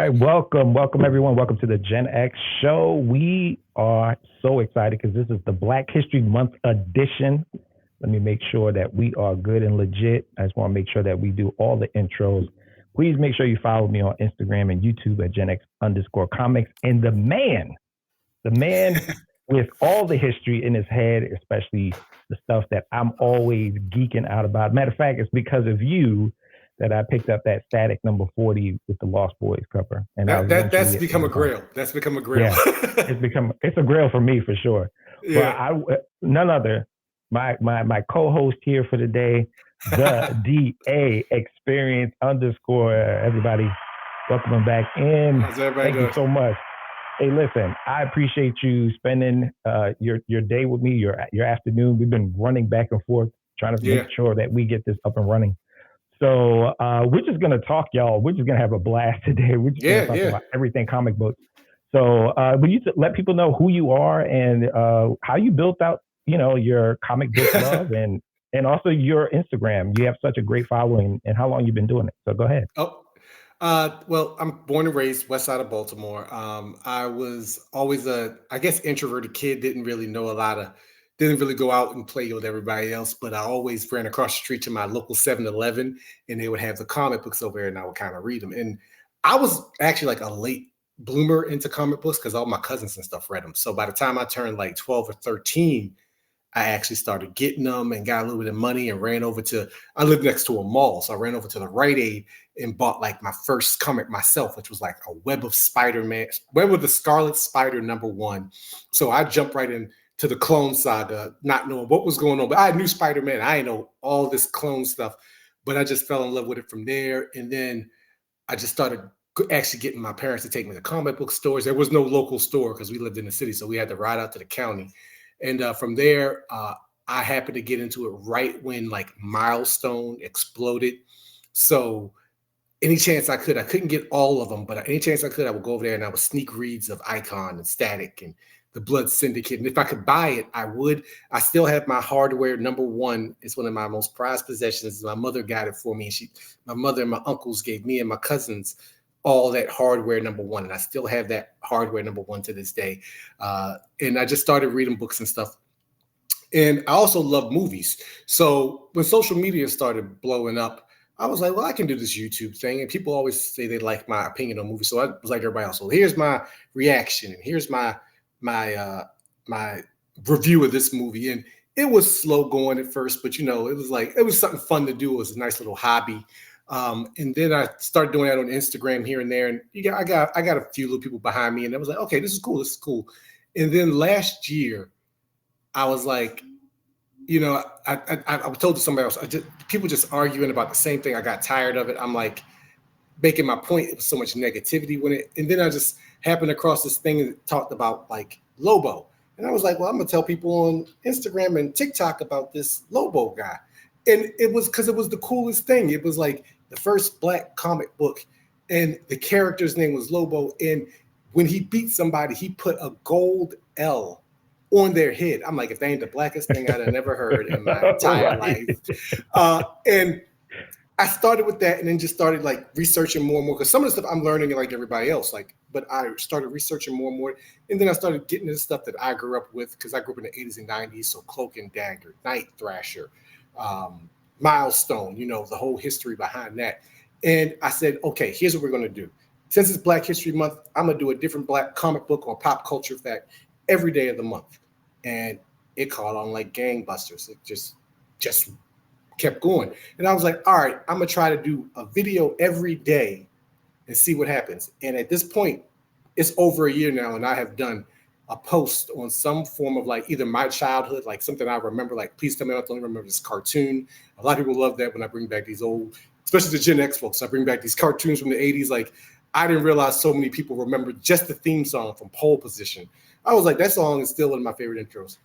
right, welcome everyone. Welcome to the Gen X show. We are so excited because this is the Black History Month edition. Let me make sure that we are good and legit. I just want to make sure that we do all the intros. Please make sure you follow me on Instagram and YouTube at GenX_comics. And the man with all the history in his head, especially the stuff that I'm always geeking out about. Matter of fact, it's because of you that I picked up that Static number 40 with the Lost Boys cover. And that's become a grail. That's become a grail. Yeah, it's a grail for me for sure. Yeah. But none other, my co-host here for the day, the DA Experience _. Everybody, welcome him back in. How's everybody doing? You so much. Hey, listen, I appreciate you spending your day with me, your afternoon. We've been running back and forth trying to make sure that we get this up and running. So we're just going to talk, y'all. We're just going to have a blast today. We're just going to talk about everything comic books. So will you let people know who you are and how you built out, your comic book love and also your Instagram. You have such a great following, and how long you've been doing it. So go ahead. Well, I'm born and raised west side of Baltimore. I was always introverted kid, didn't really go out and play with everybody else, but I always ran across the street to my local 7-Eleven and they would have the comic books over there and I would kind of read them. And I was actually like a late bloomer into comic books because all my cousins and stuff read them. So by the time I turned like 12 or 13, I actually started getting them and got a little bit of money and I lived next to a mall. So I ran over to the Rite Aid and bought like my first comic myself, which was like a Web of the Scarlet Spider #1. So I jumped right in to the Clone Saga, not knowing what was going on. But I knew Spider-Man. I didn't know all this clone stuff, but I just fell in love with it from there. And then I just started actually getting my parents to take me to comic book stores. There was no local store because we lived in the city, so we had to ride out to the county. And from there, I happened to get into it right when like Milestone exploded. So any chance I couldn't get all of them, but any chance I could, I would go over there and I would sneak reads of Icon and Static and the Blood Syndicate. And if I could buy it, I would. I still have my hardware #1. It's one of my most prized possessions. My mother got it for me. My mother and my uncles gave me and my cousins all that hardware #1. And I still have that hardware #1 to this day. And I just started reading books and stuff. And I also love movies. So when social media started blowing up, I was like, well, I can do this YouTube thing. And people always say they like my opinion on movies. So I was like everybody else. So here's my reaction. And here's my review of this movie. And it was slow going at first, but it was something fun to do. It was a nice little hobby. And then I started doing that on Instagram here and there. And I got a few little people behind me and I was like, okay, this is cool. And then last year I was like, I was told to somebody else, people just arguing about the same thing. I got tired of it. I'm like making my point. It was so much negativity when and then I just happened across this thing that talked about like Lobo. And I was like, well, I'm gonna tell people on Instagram and TikTok about this Lobo guy. And it was because it was the coolest thing. It was like the first Black comic book and the character's name was Lobo. And when he beat somebody, he put a gold L on their head. I'm like, if they ain't the blackest thing I'd have never heard in my entire life. And I started with that and then just started like researching more and more because some of the stuff I'm learning like everybody else, but I started researching more and more. And then I started getting into stuff that I grew up with because I grew up in the 80s and 90s. So Cloak and Dagger, Night Thrasher, Milestone, the whole history behind that. And I said, okay, here's what we're going to do. Since it's Black History Month, I'm going to do a different Black comic book or pop culture fact every day of the month. And it caught on like gangbusters. It just kept going. And I was like, all right, I'm going to try to do a video every day and see what happens. And at this point, it's over a year now, and I have done a post on some form of like either my childhood, like something I remember, like please tell me I don't remember this cartoon. A lot of people love that when I bring back these old, especially the Gen X folks. I bring back these cartoons from the 80s. Like I didn't realize so many people remember just the theme song from Pole Position. I was like, that song is still one of my favorite intros.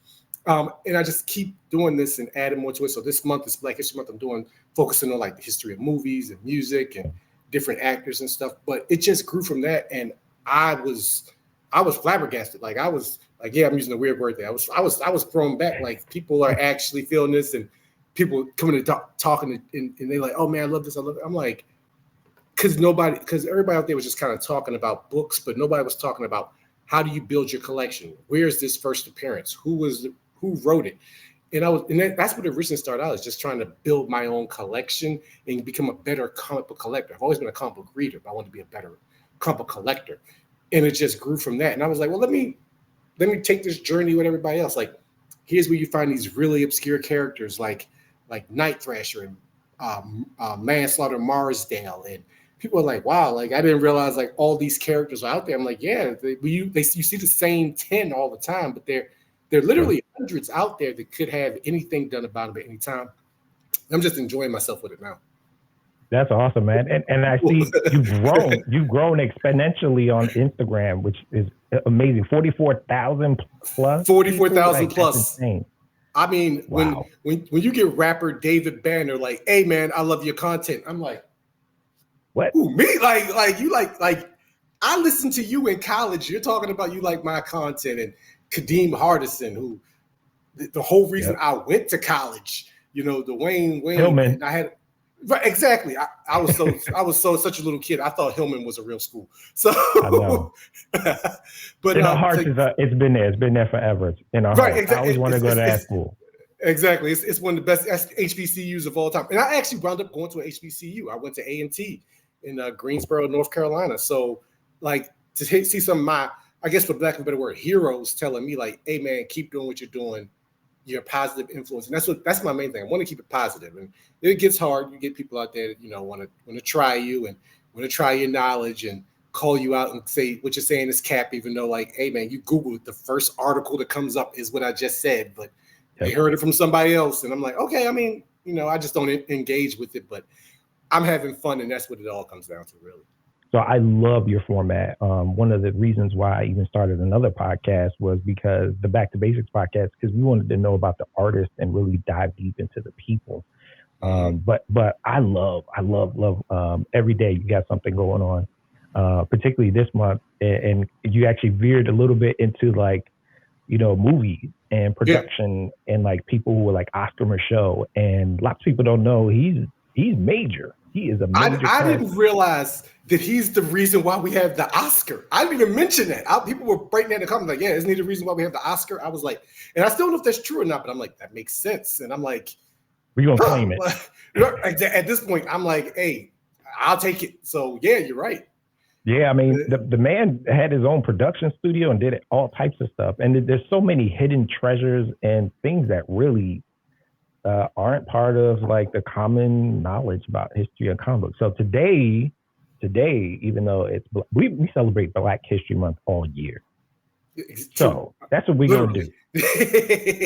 And I just keep doing this and adding more to it. So this month is Black History Month. I'm focusing on like the history of movies and music and different actors and stuff. But it just grew from that. And I was flabbergasted. Like I was like, yeah, I'm using a weird word there. I was thrown back. Like people are actually feeling this and people coming to talking and they're like, oh man, I love this. I love it. I'm like, because everybody out there was just kind of talking about books, but nobody was talking about how do you build your collection? Where's this first appearance? Who wrote it? And that's what the Richness started out, is just trying to build my own collection and become a better comic book collector. I've always been a comic book reader, but I wanted to be a better comic book collector. And it just grew from that. And I was like, well, let me take this journey with everybody else. Like, here's where you find these really obscure characters like Night Thrasher and Manslaughter Marsdale. And people are like, wow, like I didn't realize like all these characters are out there. I'm like, yeah, you see the same 10 all the time, but they're literally hundreds out there that could have anything done about them at any time. I'm just enjoying myself with it now. That's awesome, man. And I see you've grown exponentially on Instagram, which is amazing. 44,000 plus. 44,000 plus. I mean, wow. when you get rapper David Banner like, hey man, I love your content. I'm like, what? Who, me? Like you like I listened to you in college. You're talking about you like my content, and Kadeem Hardison, who the whole reason I went to college, Dwayne, Hillman. I had right, exactly. I was such a little kid. I thought Hillman was a real school. So I know. But in our hearts, it's been there. It's been there forever. In our hearts. Exactly. I always want to go to that school. Exactly. It's one of the best HBCUs of all time. And I actually wound up going to an HBCU. I went to A&T in Greensboro, North Carolina. So like to see some of my, I guess for lack of a better word, heroes telling me like, hey man, keep doing what you're doing. You're a positive influence. And that's my main thing. I want to keep it positive. And it gets hard. You get people out there that, want to try you and want to try your knowledge and call you out and say what you're saying is cap, even though like, hey man, you Google it, the first article that comes up is what I just said, but I heard it from somebody else. And I'm like, okay, I mean, I just don't engage with it, but I'm having fun. And that's what it all comes down to, really. So I love your format. One of the reasons why I even started another podcast was because the Back to Basics podcast, because we wanted to know about the artist and really dive deep into the people. But I love every day you got something going on, particularly this month. And you actually veered a little bit into like, movies and production and like people who were like Oscar Michaud. And lots of people don't know he's major. He is a major. I didn't realize that he's the reason why we have the Oscar. I didn't even mention that. People were writing that in the comments like, yeah, isn't he the reason why we have the Oscar? I was like, and I still don't know if that's true or not, but I'm like, that makes sense. And I'm like, we're going to claim it. At this point, I'm like, hey, I'll take it. So yeah, you're right. Yeah, I mean, the man had his own production studio and did all types of stuff. And there's so many hidden treasures and things that really aren't part of like the common knowledge about history of comic books. So today, even though we celebrate Black History Month all year. So that's what we're going to do.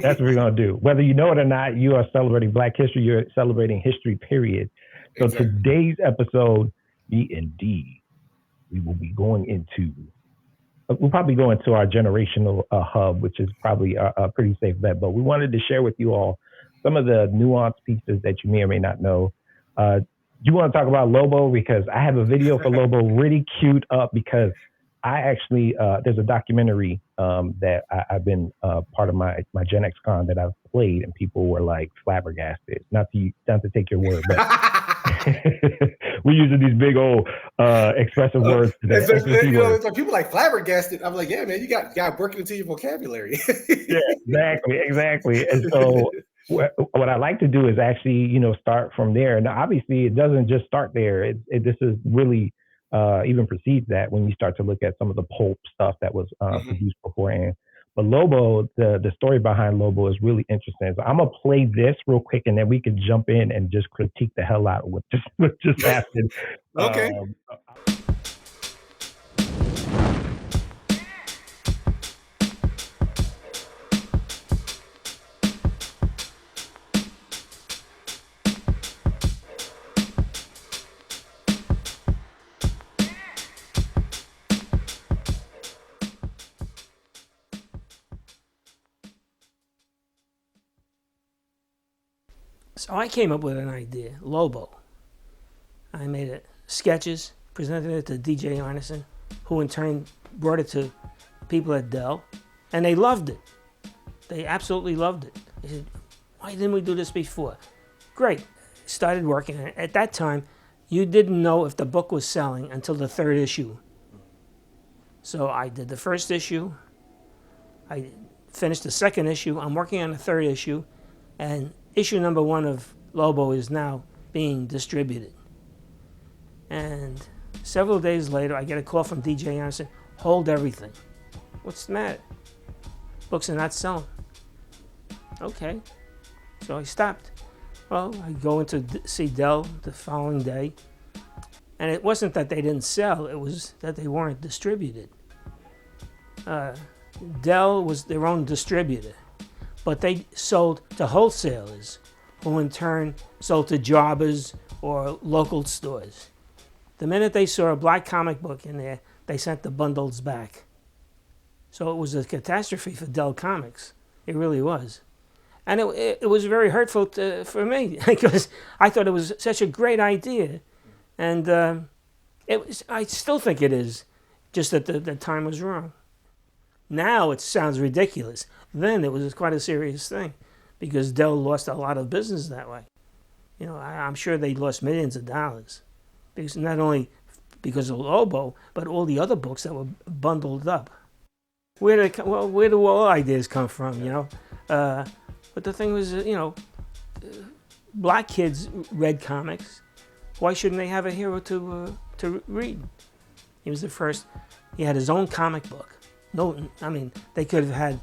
That's what we're going to do. Whether you know it or not, you are celebrating Black history. You're celebrating history, period. So Today's episode, we will be going into, we'll probably go into our generational hub, which is probably a pretty safe bet. But we wanted to share with you all some of the nuanced pieces that you may or may not know. You want to talk about Lobo? Because I have a video for Lobo really queued up because I actually, there's a documentary that I've been part of my GenX Con that I've played, and people were like flabbergasted. Not to take your word, but we're using these big old expressive words today. It's like people like flabbergasted. I'm like, yeah, man, you got working into your vocabulary. Yeah, exactly. And so what I like to do is actually, start from there. Now, obviously, it doesn't just start there. This is really even precedes that when you start to look at some of the pulp stuff that was produced beforehand. But Lobo, the story behind Lobo is really interesting. So I'm gonna play this real quick, and then we can jump in and just critique the hell out of what just happened. Okay. So I came up with an idea, Lobo. I made it sketches, presented it to DJ Arneson, who in turn brought it to people at Dell, and they loved it. They absolutely loved it. They said, why didn't we do this before? Great. Started working. At that time, you didn't know if the book was selling until the third issue. So I did the first issue. I finished the second issue. I'm working on the third issue. And issue number 1 of Lobo is now being distributed. And several days later, I get a call from DJ Anderson, hold everything. What's the matter? Books are not selling. Okay. So I stopped. Well, I go in to see Dell the following day. And it wasn't that they didn't sell, it was that they weren't distributed. Dell was their own distributor, but they sold to wholesalers, who in turn sold to jobbers or local stores. The minute they saw a black comic book in there, they sent the bundles back. So it was a catastrophe for Dell Comics. It really was. And it was very hurtful for me because I thought it was such a great idea. And I still think it is, just that the time was wrong. Now it sounds ridiculous. Then it was quite a serious thing because Dell lost a lot of business that way. You know, I'm sure they lost millions of dollars. Because not only because of Lobo, but all the other books that were bundled up. Where do all ideas come from, you know? But the thing was, you know, black kids read comics. Why shouldn't they have a hero to read? He was the first. He had his own comic book. No, I mean, they could have had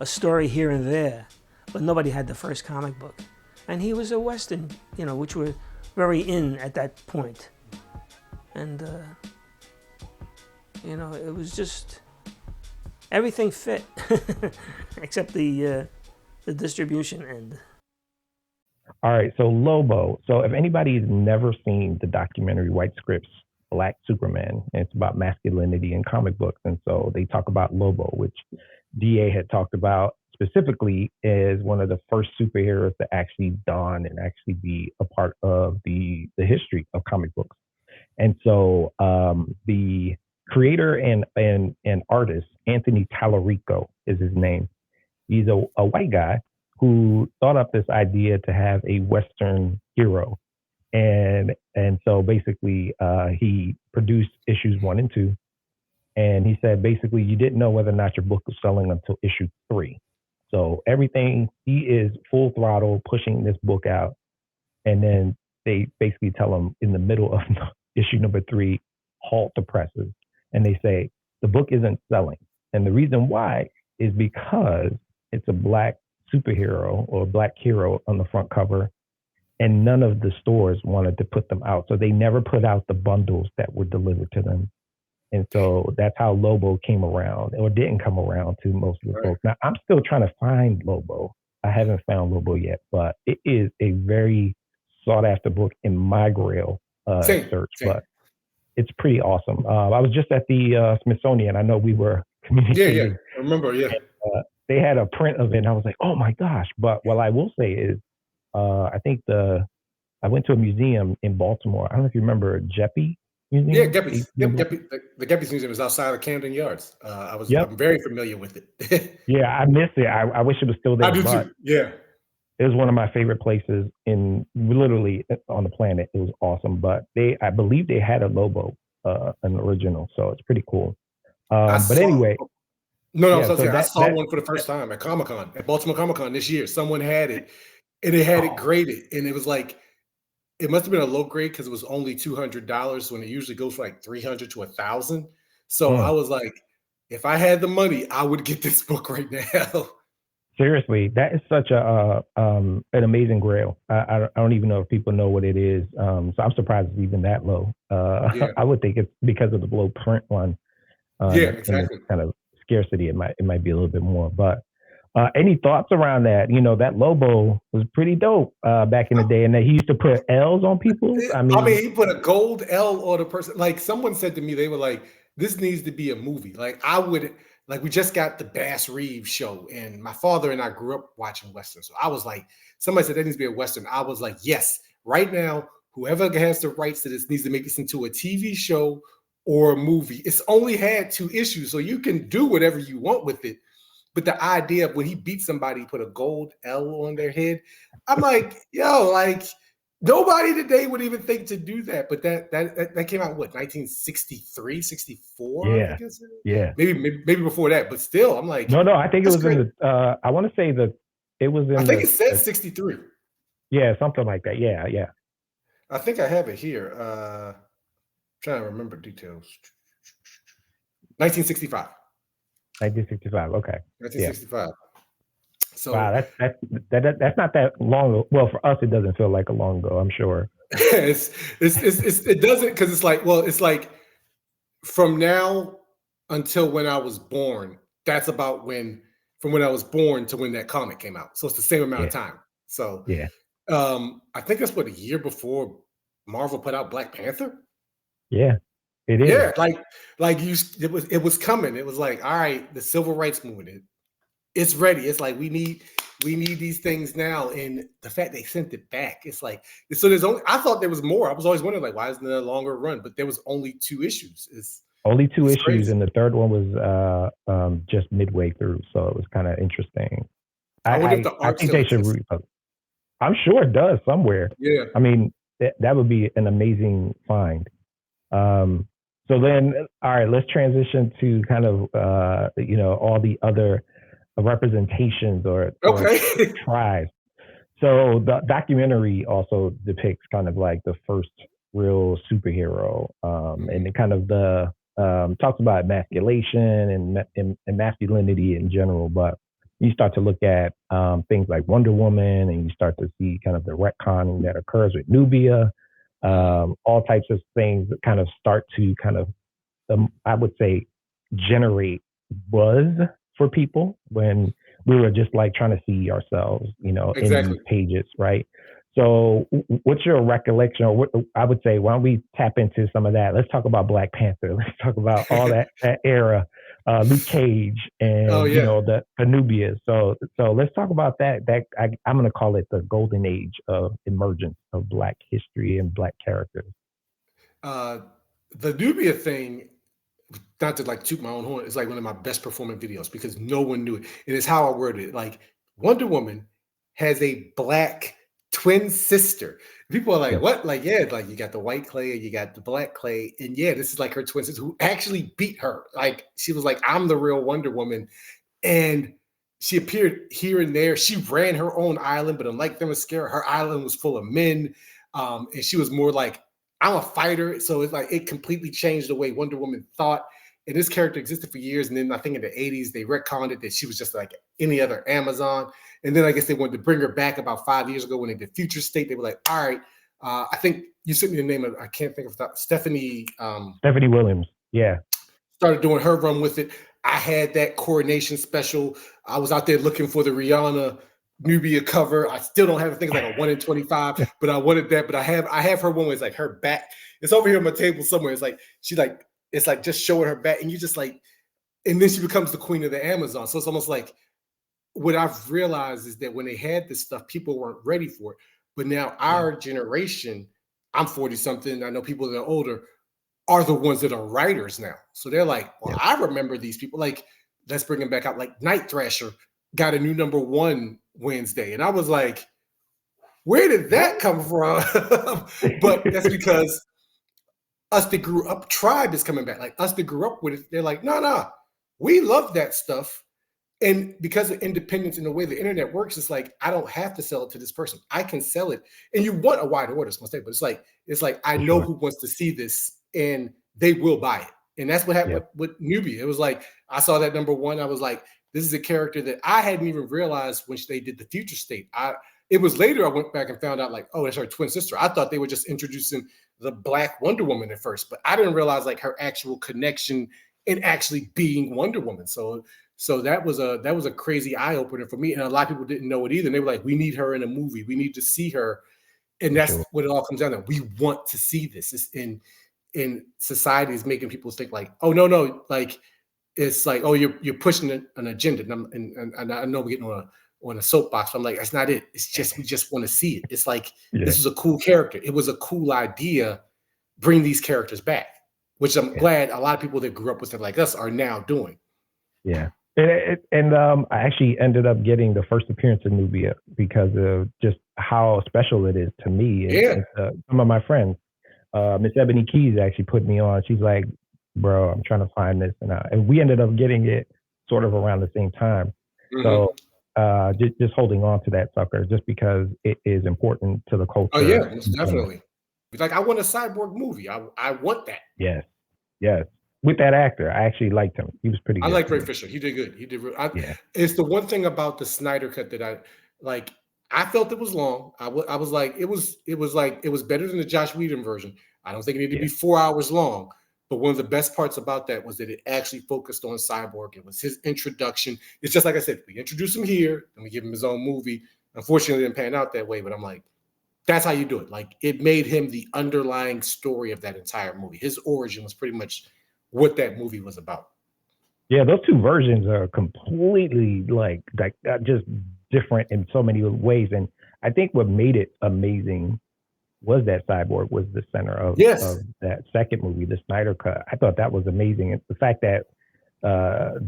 a story here and there, but nobody had the first comic book. And he was a Western, you know, which were very in at that point. And, you know, it was just, everything fit, except the distribution end. All right, so Lobo. So if anybody's never seen the documentary White Scripts, Black Superman, and it's about masculinity in comic books. And so they talk about Lobo, which DA had talked about specifically as one of the first superheroes to actually don and actually be a part of the history of comic books. And so the creator and artist, Anthony Tallarico is his name. He's a white guy who thought up this idea to have a Western hero. And so basically he produced issues 1 and 2. And he said, basically, you didn't know whether or not your book was selling until issue 3. So everything, he is full throttle pushing this book out. And then they basically tell him in the middle of issue number 3, halt the presses. And they say, the book isn't selling. And the reason why is because it's a black superhero or a black hero on the front cover. And none of the stores wanted to put them out. So they never put out the bundles that were delivered to them. And so that's how Lobo came around, or didn't come around to most of the folks. Now, I'm still trying to find Lobo. I haven't found Lobo yet, but it is a very sought after book in my Grail search. But it's pretty awesome. I was just at the Smithsonian. I know we were communicating. Yeah. I remember, yeah. And, they had a print of it, and I was like, oh my gosh. But what I will say is, I think I went to a museum in Baltimore. I don't know if you remember Geppi Museum. Yeah, Geppi's. Yep, the Geppi's Museum is outside of Camden Yards. I'm very familiar with it. Yeah, I missed it. I wish it was still there. I do too. Yeah. It was one of my favorite places in literally on the planet. It was awesome. But I believe they had a Lobo, an original. So it's pretty cool. But anyway. I saw one for the first time at Comic-Con, at Baltimore Comic-Con this year. Someone had it, and they had it graded, and it was like, it must have been a low grade because it was only $200 when it usually goes for like $300 to $1,000. So I was like, if I had the money, I would get this book right now. Seriously, that is such an amazing Grail. I don't even know if people know what it is. So I'm surprised it's even that low. I would think it's because of the low print one. Exactly. Kind of scarcity, it might be a little bit more. But any thoughts around that? You know, that Lobo was pretty dope back in the day, and that he used to put L's on people. I mean, he put a gold L on a person. Like someone said to me, they were like, "This needs to be a movie." We just got the Bass Reeves show, and my father and I grew up watching Westerns. So I was like, somebody said that needs to be a Western. I was like, yes, right now, whoever has the rights to this needs to make this into a TV show or a movie. It's only had 2 issues, so you can do whatever you want with it. But the idea of when he beat somebody, put a gold L on their head, I'm like, yo, like, Nobody today would even think to do that, but that came out what 1963, 64, I Yeah, think it's yeah. maybe before that, but still, I'm like, No, I think it that's was in great. the. I want to say it was I in think it says 63. yeah, something like that. Yeah, yeah. I think I have it here. Trying to remember details. 1965. 1965. Okay. Yeah. 1965. So Wow, that's not that long ago. Well, for us, it doesn't feel like a long ago. I'm sure. it doesn't, because it's like, well, it's like from now until when I was born. That's about from when I was born to when that comic came out. So it's the same amount Yeah, of time. So yeah, I think that's what, a year before Marvel put out Black Panther. yeah. It is. Yeah, it was coming. It was like, all right, the civil rights movement, it's ready. It's like we need these things now. And the fact they sent it back, it's like, so there's only, I thought there was more. I was always wondering, like, why isn't there a longer run? But there was only 2 issues. Only 2 issues, crazy. and the third one was just midway through, so it was kind of interesting. I wonder if the I art think still they should. exists. I'm sure it does somewhere. Yeah. I mean, that would be an amazing find. So then, all right, let's transition to kind of all the other representations or Okay. tribes. So the documentary also depicts kind of like the first real superhero, and it kind of talks about emasculation and masculinity in general. But you start to look at things like Wonder Woman, and you start to see kind of the retconning that occurs with Nubia. All types of things that kind of start to kind of, I would say, generate buzz for people when we were just like trying to see ourselves, in these pages, right? So, what's your recollection, or what I would say? Why don't we tap into some of that? Let's talk about Black Panther. Let's talk about all that era, Luke Cage, and the Nubia. So let's talk about that. I'm going to call it the golden age of emergence of Black history and Black characters. The Nubia thing, not to like toot my own horn, is like one of my best performing videos because no one knew it. And it's how I worded it. Like, Wonder Woman has a Black twin sister. People are like, what? Like, yeah, like you got the white clay and you got the black clay. And yeah, this is like her twin sister who actually beat her. Like, she was like, I'm the real Wonder Woman. And she appeared here and there. She ran her own island, but unlike Themyscira, her island was full of men. And she was more like, I'm a fighter. So it's like, it completely changed the way Wonder Woman thought. And this character existed for years. And then I think in the 80s, they retconned it that she was just like any other Amazon. And then I guess they wanted to bring her back about 5 years ago when they did Future State. They were like, all right, I think you sent me the name of, I can't think of that, Stephanie Williams. Yeah. Started doing her run with it. I had that coronation special. I was out there looking for the Rihanna Nubia cover. I still don't have it. I think it's like a 1 in 25, but I wanted that. But I have her one where it's like her back. It's over here on my table somewhere. It's like it's like just showing her back, and you just like, and then she becomes the queen of the Amazon. So it's almost like, what I've realized is that when they had this stuff, people weren't ready for it. But now our generation, I'm 40 something. I know people that are older are the ones that are writers now. So they're like, well, I remember these people. Like, let's bring them back out. Like Night Thrasher got a new #1 Wednesday. And I was like, where did that come from? But that's because us that grew up, Tribe is coming back. Like, us that grew up with it, they're like, no, we love that stuff. And because of independence and the way the internet works, it's like, I don't have to sell it to this person. I can sell it. And you want a wide order, but it's like I know who wants to see this and they will buy it. And that's what happened with Nubia. It was like, I saw that #1. I was like, this is a character that I hadn't even realized when they did the Future State. It was later I went back and found out, like, oh, that's her twin sister. I thought they were just introducing the Black Wonder Woman at first, but I didn't realize like her actual connection in actually being Wonder Woman. So that was a crazy eye opener for me, and a lot of people didn't know it either. And they were like, "We need her in a movie. We need to see her," and that's what it all comes down to. We want to see this. It's in society is making people think like, "Oh no," like it's like, "Oh, you're pushing an agenda." And I know we're getting on a soapbox. But I'm like, that's not it. It's just we just want to see it. It's like this was a cool character. It was a cool idea. Bring these characters back, which I'm glad a lot of people that grew up with them like us are now doing. Yeah. And I actually ended up getting the first appearance of Nubia because of just how special it is to me. Yeah. Some of my friends, Miss Ebony Keys actually put me on. She's like, bro, I'm trying to find this. And we ended up getting it sort of around the same time. So just holding on to that sucker just because it is important to the culture. Oh yeah, most definitely. Like, I want a Cyborg movie. I want that. Yes. With that actor, I actually liked him. He was pretty good. I like Ray Fisher. He did good. He did. It's the one thing about the Snyder cut that I like. I felt it was long. I was like, it was better than the Josh Whedon version. I don't think it needed to be 4 hours long. But one of the best parts about that was that it actually focused on Cyborg. It was his introduction. It's just like I said, we introduce him here and we give him his own movie. Unfortunately, it didn't pan out that way, but I'm like, that's how you do it. Like, it made him the underlying story of that entire movie. His origin was pretty much what that movie was about. Yeah, those two versions are completely like just different in so many ways. And I think what made it amazing was that Cyborg was the center of that second movie, the Snyder Cut. I thought that was amazing. And the fact that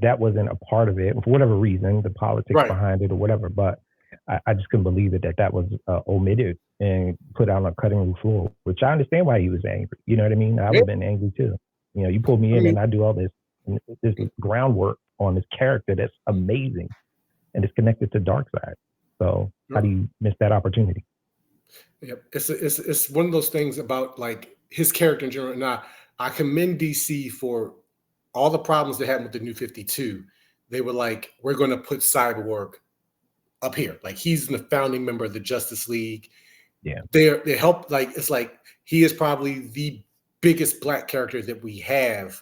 that wasn't a part of it, for whatever reason, the politics behind it or whatever, but I just couldn't believe it that was omitted and put on a cutting room floor, which I understand why he was angry. You know what I mean? I would have been angry too. You know, you pulled me in and I do all this groundwork on this character that's amazing and it's connected to Darkseid. So how do you miss that opportunity? Yep. It's one of those things about like his character in general. Now, I commend DC for all the problems they had with the New 52. They were like, we're going to put Cyborg up here. Like, he's the founding member of the Justice League. Yeah. They help, like, it's like he is probably the biggest Black character that we have,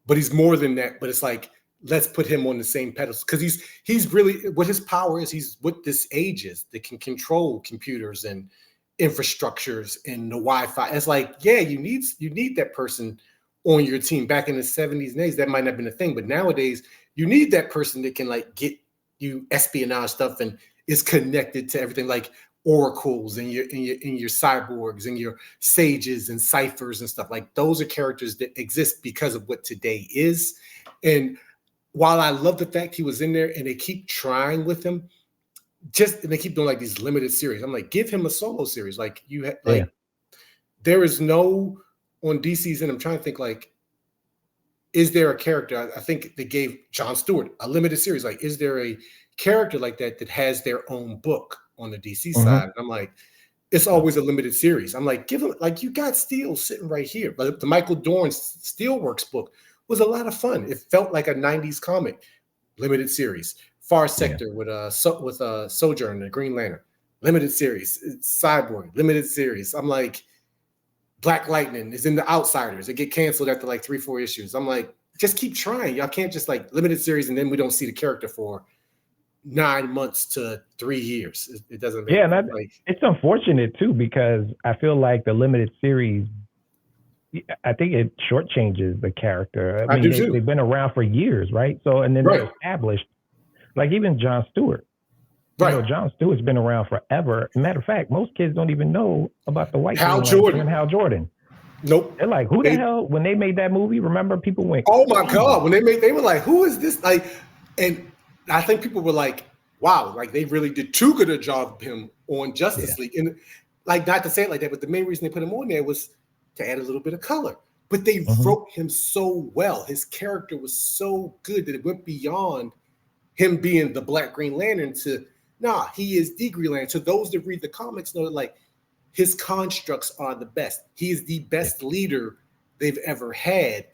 but he's more than that. But it's like, let's put him on the same pedestal because he's really what his power is. He's what this age is that can control computers and infrastructures and the Wi-Fi. It's like, yeah, you need that person on your team. Back in the 70s and 80s, that might not have been a thing, but nowadays you need that person that can like get you espionage stuff and is connected to everything, like oracles and your cyborgs and your sages and ciphers and stuff. Like, those are characters that exist because of what today is. And while I love the fact he was in there and they keep trying with him, and they keep doing like these limited series. I'm like, give him a solo series. Like, there is no on DC's, and I'm trying to think, like, is there a character? I think they gave John Stewart a limited series. Like, is there a character like that has their own book on the DC side? And I'm like, it's always a limited series. I'm like, give him, like, you got Steel sitting right here. But the Michael Dorn Steelworks book was a lot of fun. It felt like a 90s comic, limited series. Far Sector with Sojourner, the Green Lantern, limited series. It's Cyborg, limited series. I'm like, Black Lightning is in the Outsiders. It get canceled after like 3-4 issues. I'm like, just keep trying. Y'all can't just like limited series and then we don't see the character for 9 months to 3 years. It doesn't make sense. It's unfortunate too, because I feel like the limited series, I think it shortchanges the character. I mean, they've been around for years, right? So, and then they're established. Like even John Stewart. You know, John Stewart's been around forever. Matter of fact, most kids don't even know about the white Hal Jordan. Nope. They're like, who the hell? When they made that movie, remember people went, oh my God. They were like, who is this? Like, and I think people were like, wow, like they really did too good a job of him on Justice League. And like, not to say it like that, but the main reason they put him on there was to add a little bit of color. But they wrote him so well. His character was so good that it went beyond him being the Black Green Lantern to, he is the Green Lantern. To those that read the comics know that like his constructs are the best. He is the best leader they've ever had.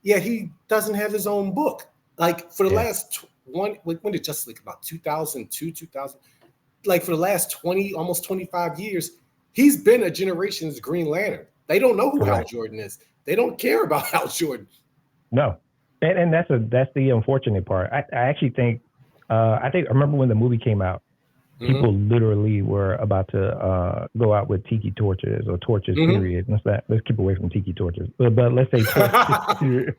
Yet he doesn't have his own book. Like for the last when did Justice League come out? 2002, 2000? Like for the last 20, almost 25 years, he's been a generation's Green Lantern. They don't know who Hal Jordan is. They don't care about Hal Jordan. No. And that's the unfortunate part. I actually think, I remember when the movie came out, people literally were about to go out with tiki torches or torches, period. Let's keep away from tiki torches. But let's say torches.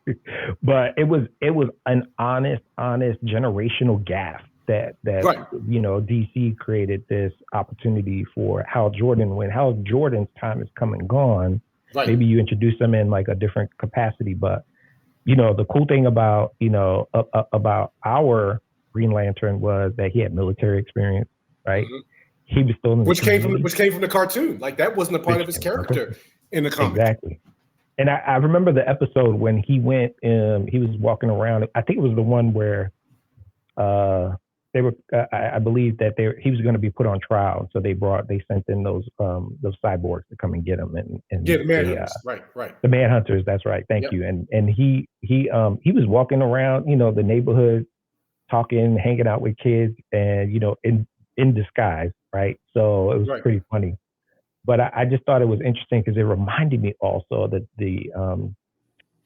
But it was an honest generational gaffe that you know, DC created this opportunity for Hal Jordan. When Hal Jordan's time is come and gone, maybe you introduce them in like a different capacity. But you know, the cool thing about, you know, about our Green Lantern was that he had military experience, right? he was still in the which came from community. the cartoon. Like that wasn't a part of his character in the comic. Exactly. And I remember the episode when he went, he was walking around. I think it was the one where they were, I believe that he was going to be put on trial. So they sent in those cyborgs to come and get him. And the manhunters. Right. The manhunters. That's right. Thank you. And he was walking around, the neighborhood, talking, hanging out with kids, and, in disguise. Right. So it was pretty funny. But I just thought it was interesting because it reminded me also that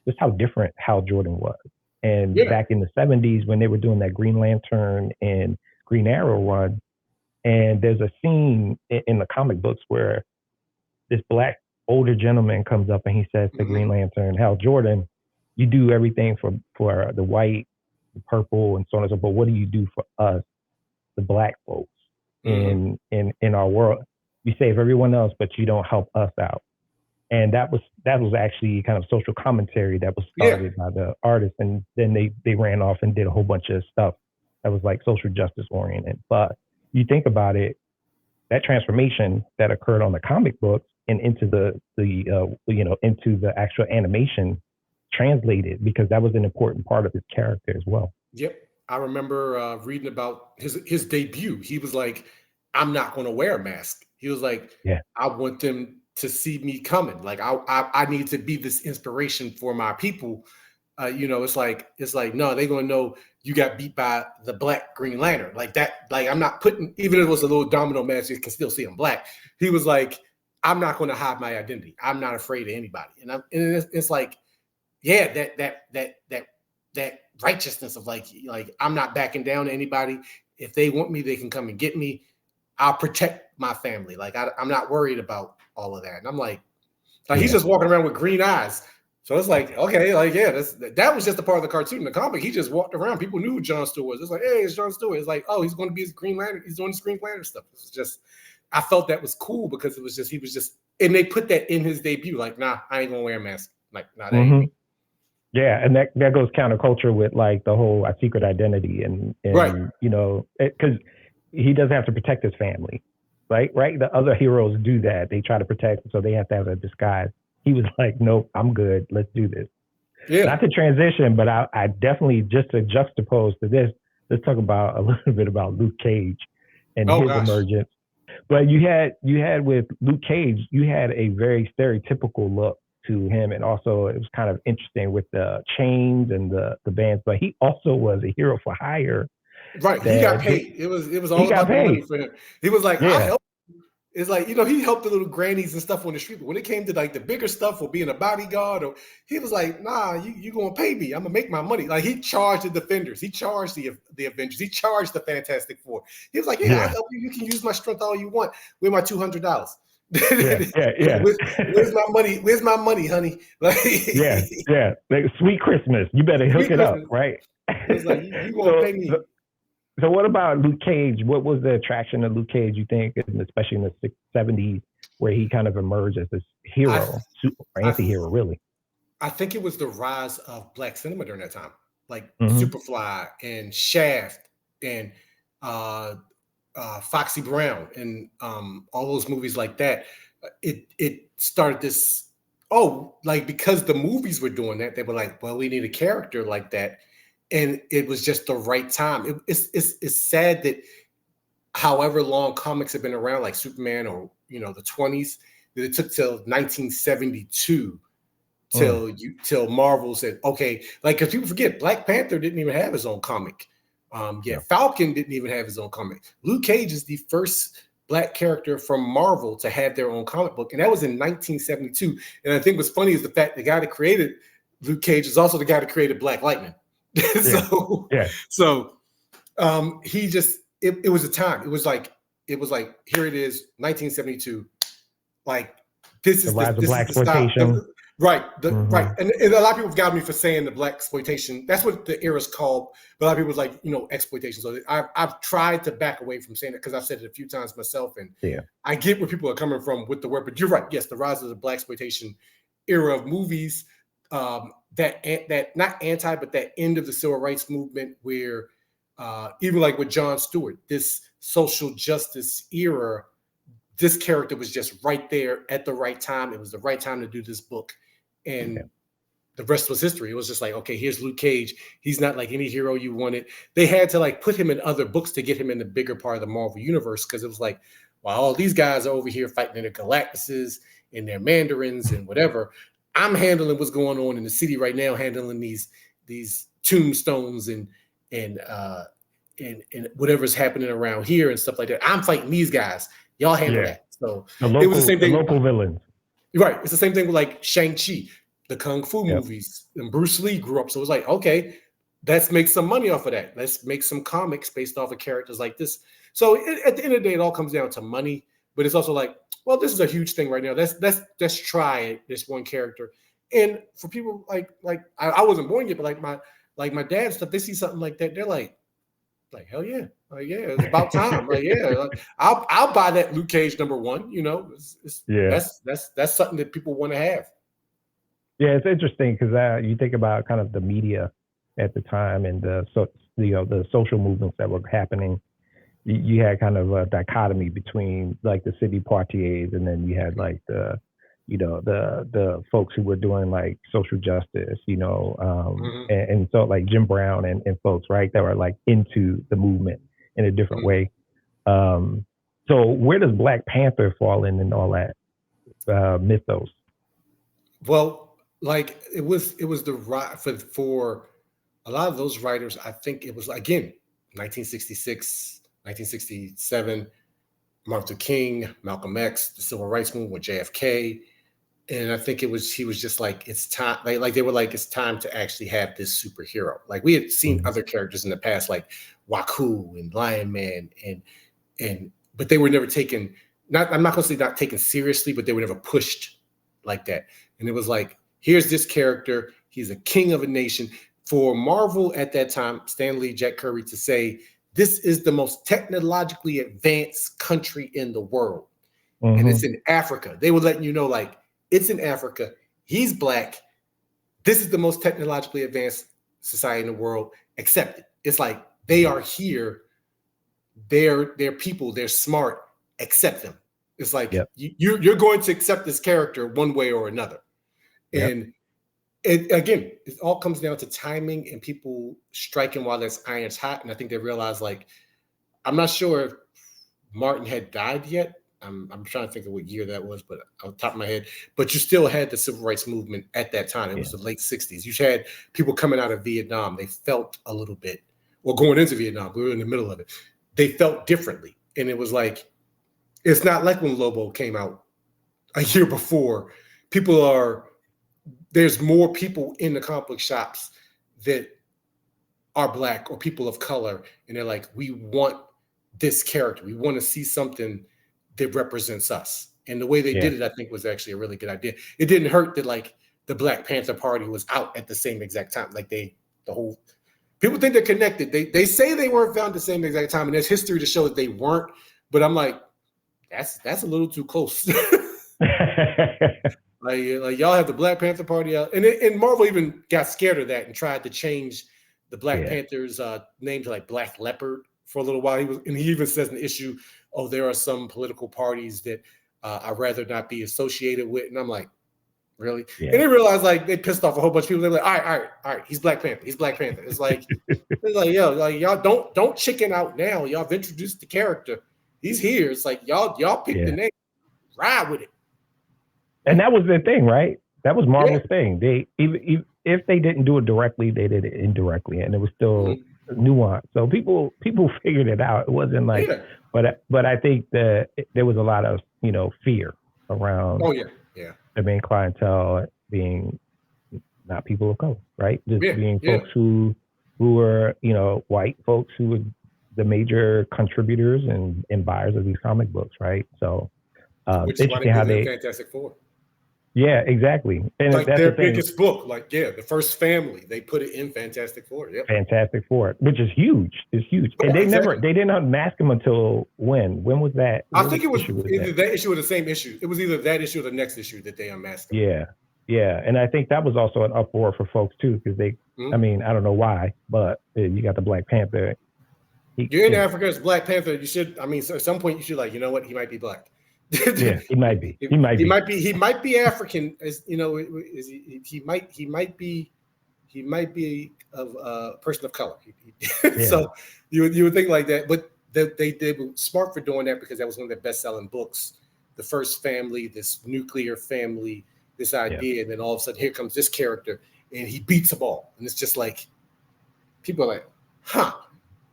just how different Hal Jordan was. And back in the 70s when they were doing that Green Lantern and Green Arrow run, and there's a scene in the comic books where this black older gentleman comes up and he says to Green Lantern, Hal Jordan, you do everything for the white, the purple, and so on and so forth. But what do you do for us, the black folks in our world? You save everyone else, but you don't help us out. And that was actually kind of social commentary that was started by the artist. And then they ran off and did a whole bunch of stuff that was like social justice oriented. But you think about it, that transformation that occurred on the comic books and into into the actual animation translated, because that was an important part of his character as well. Yep. I remember reading about his debut. He was like, I'm not going to wear a mask. He was like, I want them to see me coming. Like I need to be this inspiration for my people. It's like, no, they're going to know you got beat by the Black Green Lantern like that. Like I'm not putting, even if it was a little domino mask, you can still see him black. He was like, I'm not going to hide my identity. I'm not afraid of anybody. And it's like, that righteousness of like I'm not backing down to anybody. If they want me, they can come and get me. I'll protect my family. Like I'm not worried about all of that. And I'm like he's just walking around with green eyes. So it's like, okay, that was just a part of the cartoon. In the comic, he just walked around. People knew who John Stewart was. It's like, hey, it's John Stewart. It's like, oh, he's going to be his Green Lantern. He's doing his Green Lantern stuff. It's just, I felt that was cool because he was just, and they put that in his debut. Like, nah, I ain't gonna wear a mask. Like, nah, that ain't me. Yeah, and that goes counterculture with like the whole secret identity and because he doesn't have to protect his family, right? The other heroes do that. They try to protect, so they have to have a disguise. He was like, nope, I'm good. Let's do this. Yeah. Not to transition, but I definitely, just to juxtapose to this, let's talk about a little bit about Luke Cage and his emergence. But you had with Luke Cage, you had a very stereotypical look to him, and also it was kind of interesting with the chains and the bands. But he also was a hero for hire. Right, he got paid. It was all about the money for him. He was like, I helped. It's like, he helped the little grannies and stuff on the street. But when it came to like the bigger stuff for being a bodyguard, he was like, nah, you gonna pay me. I'm gonna make my money. Like he charged the Defenders, he charged the Avengers, he charged the Fantastic Four. He was like, I'll help you. You can use my strength all you want. Where's my $200? Where's my money? Where's my money, honey? Like, like, sweet Christmas. You better hook it up, right? It's like you gonna pay me. So what about Luke Cage? What was the attraction of Luke Cage, you think, especially in the 70s, where he kind of emerged as this hero, anti-hero, really? I think it was the rise of Black cinema during that time, like Superfly and Shaft and Foxy Brown and all those movies like that. It started this, because the movies were doing that, they were like, well, we need a character like that. And it was just the right time. It's sad that however long comics have been around, like Superman or the 20s, that it took till 1972 till Marvel said, okay, like, because people forget, Black Panther didn't even have his own comic. Falcon didn't even have his own comic. Luke Cage is the first Black character from Marvel to have their own comic book, and that was in 1972. And I think what's funny is the fact the guy that created Luke Cage is also the guy that created Black Lightning. So he just it was a time. It was like here it is, 1972. Like this is the Blaxploitation. Right. Right. And a lot of people have got me for saying the Blaxploitation. That's what the era's called. But a lot of people was like, exploitation. So I've tried to back away from saying it because I've said it a few times myself. And I get where people are coming from with the word. But you're right. Yes, the rise of the Blaxploitation era of movies. That not anti, but that end of the civil rights movement where even like with Jon Stewart, this social justice era, this character was just right there at the right time. It was the right time to do this book. And the rest was history. It was just like, okay, here's Luke Cage. He's not like any hero you wanted. They had to like put him in other books to get him in the bigger part of the Marvel universe, because it was like, well, all these guys are over here fighting their Galactuses and their Mandarins and whatever. I'm handling what's going on in the city right now, handling these tombstones and whatever's happening around here and stuff like that. I'm fighting these guys. Y'all handle that. So it was the same thing. The local villains. Right. It's the same thing with like Shang-Chi, the Kung Fu movies, and Bruce Lee grew up. So it was like, okay, let's make some money off of that. Let's make some comics based off of characters like this. So at the end of the day, it all comes down to money, but it's also like, well, this is a huge thing right now. Let's try this one character. And for people like I wasn't born yet, but like my dad stuff, they see something like that, they're like hell yeah, like yeah, it's about time. Like yeah, like, I'll buy that Luke Cage #1. You know, that's something that people want to have. Yeah, it's interesting because you think about kind of the media at the time and the social movements that were happening. You had kind of a dichotomy between like the city partiers, and then you had like the folks who were doing like social justice, and so like Jim Brown and folks, right, that were like into the movement in a different way. So where does Black Panther fall in all that mythos? Well, like it was the right for a lot of those writers. I think it was again 1966. 1967, Martin Luther King, Malcolm X, the Civil Rights Movement with JFK. And I think he was just like, it's time, like they were like, it's time to actually have this superhero. Like we had seen other characters in the past, like Waku and Lion Man, but they were never taken, I'm not gonna say not taken seriously, but they were never pushed like that. And it was like, here's this character, he's a king of a nation. For Marvel at that time, Stan Lee, Jack Kirby, to say, this is the most technologically advanced country in the world. And it's in Africa. They were letting you know, like, it's in Africa. He's Black. This is the most technologically advanced society in the world. Accept it. It's like, they are here. They're people. They're smart. Accept them. It's like, you're going to accept this character one way or another. And again, it all comes down to timing and people striking while this iron's hot. And I think they realized, like, I'm not sure if Martin had died yet. I'm trying to think of what year that was, but on top of my head. But you still had the civil rights movement at that time. It was the late 60s. You had people coming out of Vietnam. They felt a little bit, or going into Vietnam. We were in the middle of it. They felt differently. And it was like, it's not like when Lobo came out a year before. There's more people in the comic book shops that are Black or people of color. And they're like, we want this character. We want to see something that represents us. And the way they did it, I think, was actually a really good idea. It didn't hurt that like the Black Panther Party was out at the same exact time. Like people think they're connected. They say they weren't found at the same exact time. And there's history to show that they weren't. But I'm like, that's a little too close. Like y'all have the Black Panther Party out, and Marvel even got scared of that and tried to change the Black Panther's name to like Black Leopard for a little while. He even says in the issue, "Oh, there are some political parties that I'd rather not be associated with," and I'm like, really? Yeah. And they realized like they pissed off a whole bunch of people. They're like, all right, he's Black Panther. He's Black Panther. It's like, yo, like y'all don't chicken out now. Y'all have introduced the character. He's here. It's like y'all pick the name, ride with it. And that was their thing, right? That was Marvel's thing. They even if they didn't do it directly, they did it indirectly, and it was still nuanced. So people figured it out. It wasn't like, but I think that there was a lot of fear around. Oh yeah. The main clientele being not people of color, right? Just being folks who were white folks who were the major contributors and buyers of these comic books, right? So which is why they did Fantastic Four. Yeah, exactly. And like that's their biggest book, the first family, they put it in Fantastic Four. Yep. Fantastic Four, which is huge. It's huge. And they didn't unmask him until when? When was that? I think it was either that issue or the same issue. It was either that issue or the next issue that they unmasked him. Yeah. And I think that was also an uproar for folks too, because they, I mean, I don't know why, but you got the Black Panther You're in Africa, it's Black Panther. You should, I mean, so at some point you should like, you know what, he might be black. Yeah, he might be. He might be African. As you know, he might be of a person of color. So you would think like that, but they were smart for doing that because that was one of their best-selling books. The first family, this nuclear family, this idea, and then all of a sudden here comes this character, and he beats them all, and it's just like people are like, huh,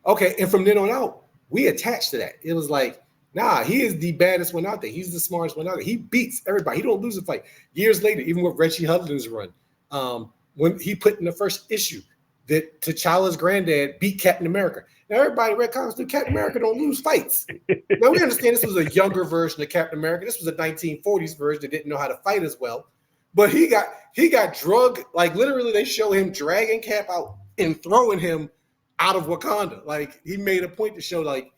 okay. And from then on out, we attached to that. It was like, nah, he is the baddest one out there. He's the smartest one out there. He beats everybody. He don't lose a fight. Years later, even with Reggie Hudlin's run, when he put in the first issue that T'Challa's granddad beat Captain America. Now everybody read comics through Captain America don't lose fights. Now we understand this was a younger version of Captain America. This was a 1940s version that didn't know how to fight as well. But he got drugged. Like literally, they show him dragging Cap out and throwing him out of Wakanda. Like he made a point to show like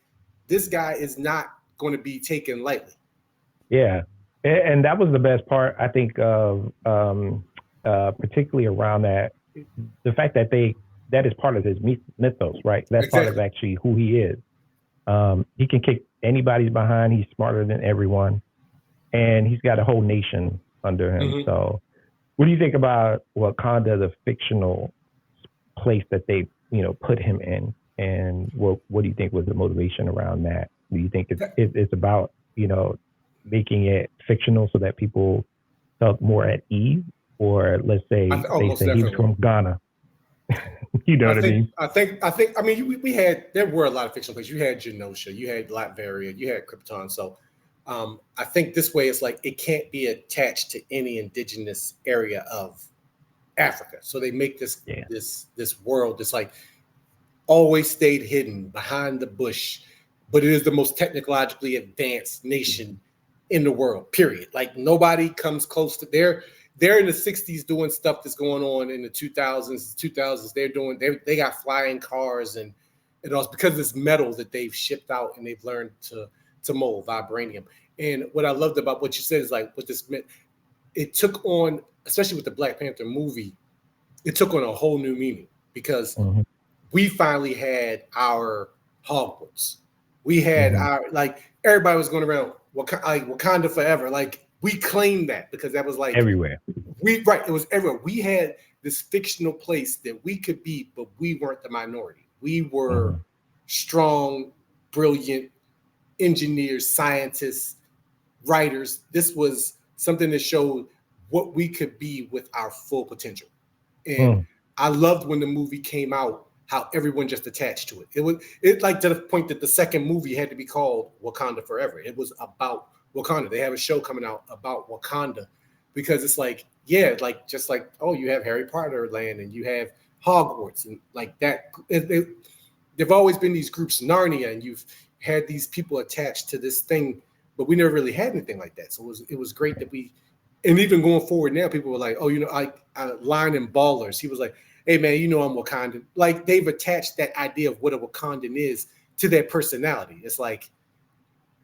this guy is not going to be taken lightly. Yeah, and that was the best part, I think, of particularly around that, the fact that that is part of his mythos, right? That's part of actually who he is. He can kick anybody's behind. He's smarter than everyone, and he's got a whole nation under him. Mm-hmm. So, what do you think about Wakanda, the fictional place that they, put him in, and what do you think was the motivation around that? Do you think it's about, making it fictional so that people felt more at ease, or let's say they say he's from Ghana? You know what I mean? I think. I mean, there were a lot of fictional places. You had Genosha, you had Latveria, you had Krypton. So, I think this way it's like it can't be attached to any indigenous area of Africa. So they make this world that's like always stayed hidden behind the bush, but it is the most technologically advanced nation in the world. Period. Like nobody comes close to. They're in the 60s doing stuff that's going on in the 2000s. They got flying cars and it was because of this metal that they've shipped out and they've learned to mold, vibranium. And what I loved about what you said is like what this meant. It took on, especially with the Black Panther movie, it took on a whole new meaning because we finally had our Hogwarts. We had our, like, everybody was going around Wakanda forever. Like, we claimed that because that was like everywhere. It was everywhere. We had this fictional place that we could be, but we weren't the minority. We were strong, brilliant engineers, scientists, writers. This was something that showed what we could be with our full potential. And I loved when the movie came out, how everyone just attached to it. It like to the point that the second movie had to be called Wakanda Forever. It was about Wakanda. They have a show coming out about Wakanda because it's like, like just like, oh, you have Harry Potter land and you have Hogwarts and like that. There've always been these groups, Narnia, and you've had these people attached to this thing, but we never really had anything like that. So it was great that and even going forward now, people were like, oh, I Line in Ballers. He was like, hey man, I'm Wakandan. Like they've attached that idea of what a Wakandan is to their personality. It's like,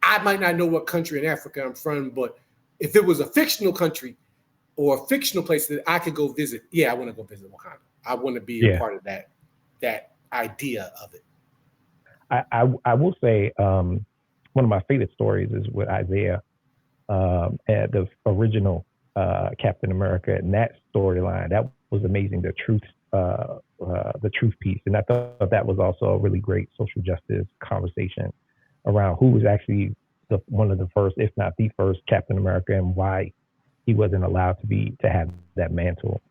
I might not know what country in Africa I'm from, but if it was a fictional country or a fictional place that I could go visit, I want to go visit Wakanda. I want to be a part of that idea of it. I will say one of my favorite stories is with Isaiah, the original Captain America, and that storyline. That was amazing. The truth piece, and I thought that was also a really great social justice conversation around who was actually one of the first, if not the first, Captain America, and why he wasn't allowed to have that mantle.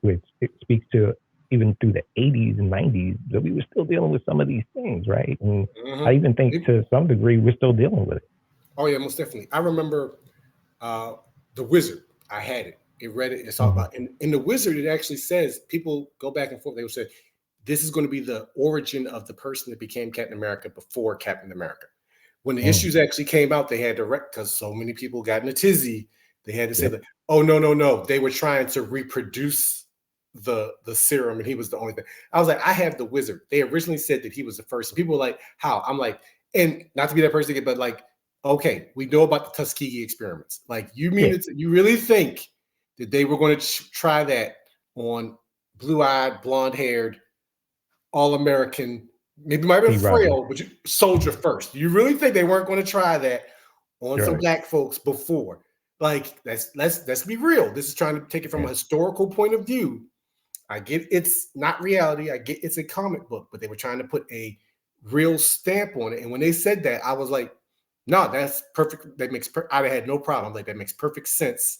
Which it speaks to even through the 80s and 90s that we were still dealing with some of these things, right? And I even think to some degree we're still dealing with it. Oh yeah, most definitely. I remember The Wizard. I had it. I read it. It's all about. And in The Wizard, it actually says, people go back and forth. They would say, this is going to be the origin of the person that became Captain America before Captain America. When the issues actually came out, they had to because so many people got in a tizzy. They had to say that, oh, no. They were trying to reproduce the serum and he was the only thing. I was like, I have The Wizard. They originally said that he was the first. People were like, how? I'm like, and not to be that person, but like, okay, we know about the Tuskegee experiments. Like, you mean you really think that they were going to try that on blue-eyed, blonde-haired, all-American maybe might have been Steve Rogers. frail, but soldier first. You really think they weren't going to try that on some black folks before? Like, let's be real. This is trying to take it from a historical point of view. I get it's not reality. I get it's a comic book, but they were trying to put a real stamp on it. And when they said that, I was like, no, that's perfect. That makes I had no problem. Like, that makes perfect sense.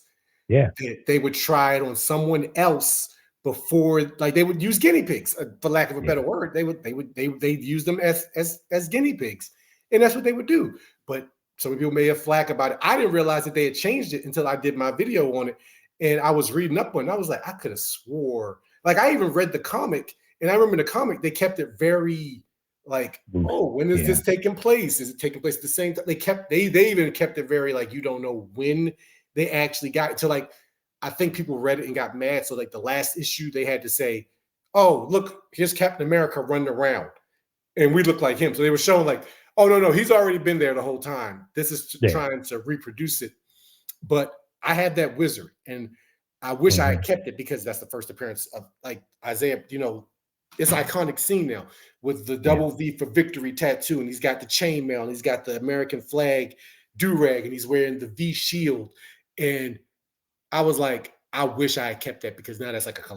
Yeah. They would try it on someone else before, like they would use guinea pigs, for lack of a better word. They'd use them as guinea pigs. And that's what they would do. But some people may have flack about it. I didn't realize that they had changed it until I did my video on it. And I was reading up on it. And I was like, I could have swore. Like, I even read the comic, and I remember in the comic, they kept it very like, oh, when is this taking place? Is it taking place at the same time? They even kept it very like, you don't know when they actually got it to, like, I think people read it and got mad. So like the last issue, they had to say, oh, look, here's Captain America running around. And we look like him. So they were showing like, oh, no, he's already been there the whole time. This is trying to reproduce it. But I had that wizard, and I wish I had kept it, because that's the first appearance of like Isaiah, you know, it's an iconic scene now with the double V for victory tattoo. And he's got the chainmail, and he's got the American flag do-rag, and he's wearing the V shield. And I was like, I wish I had kept that, because now that's like it's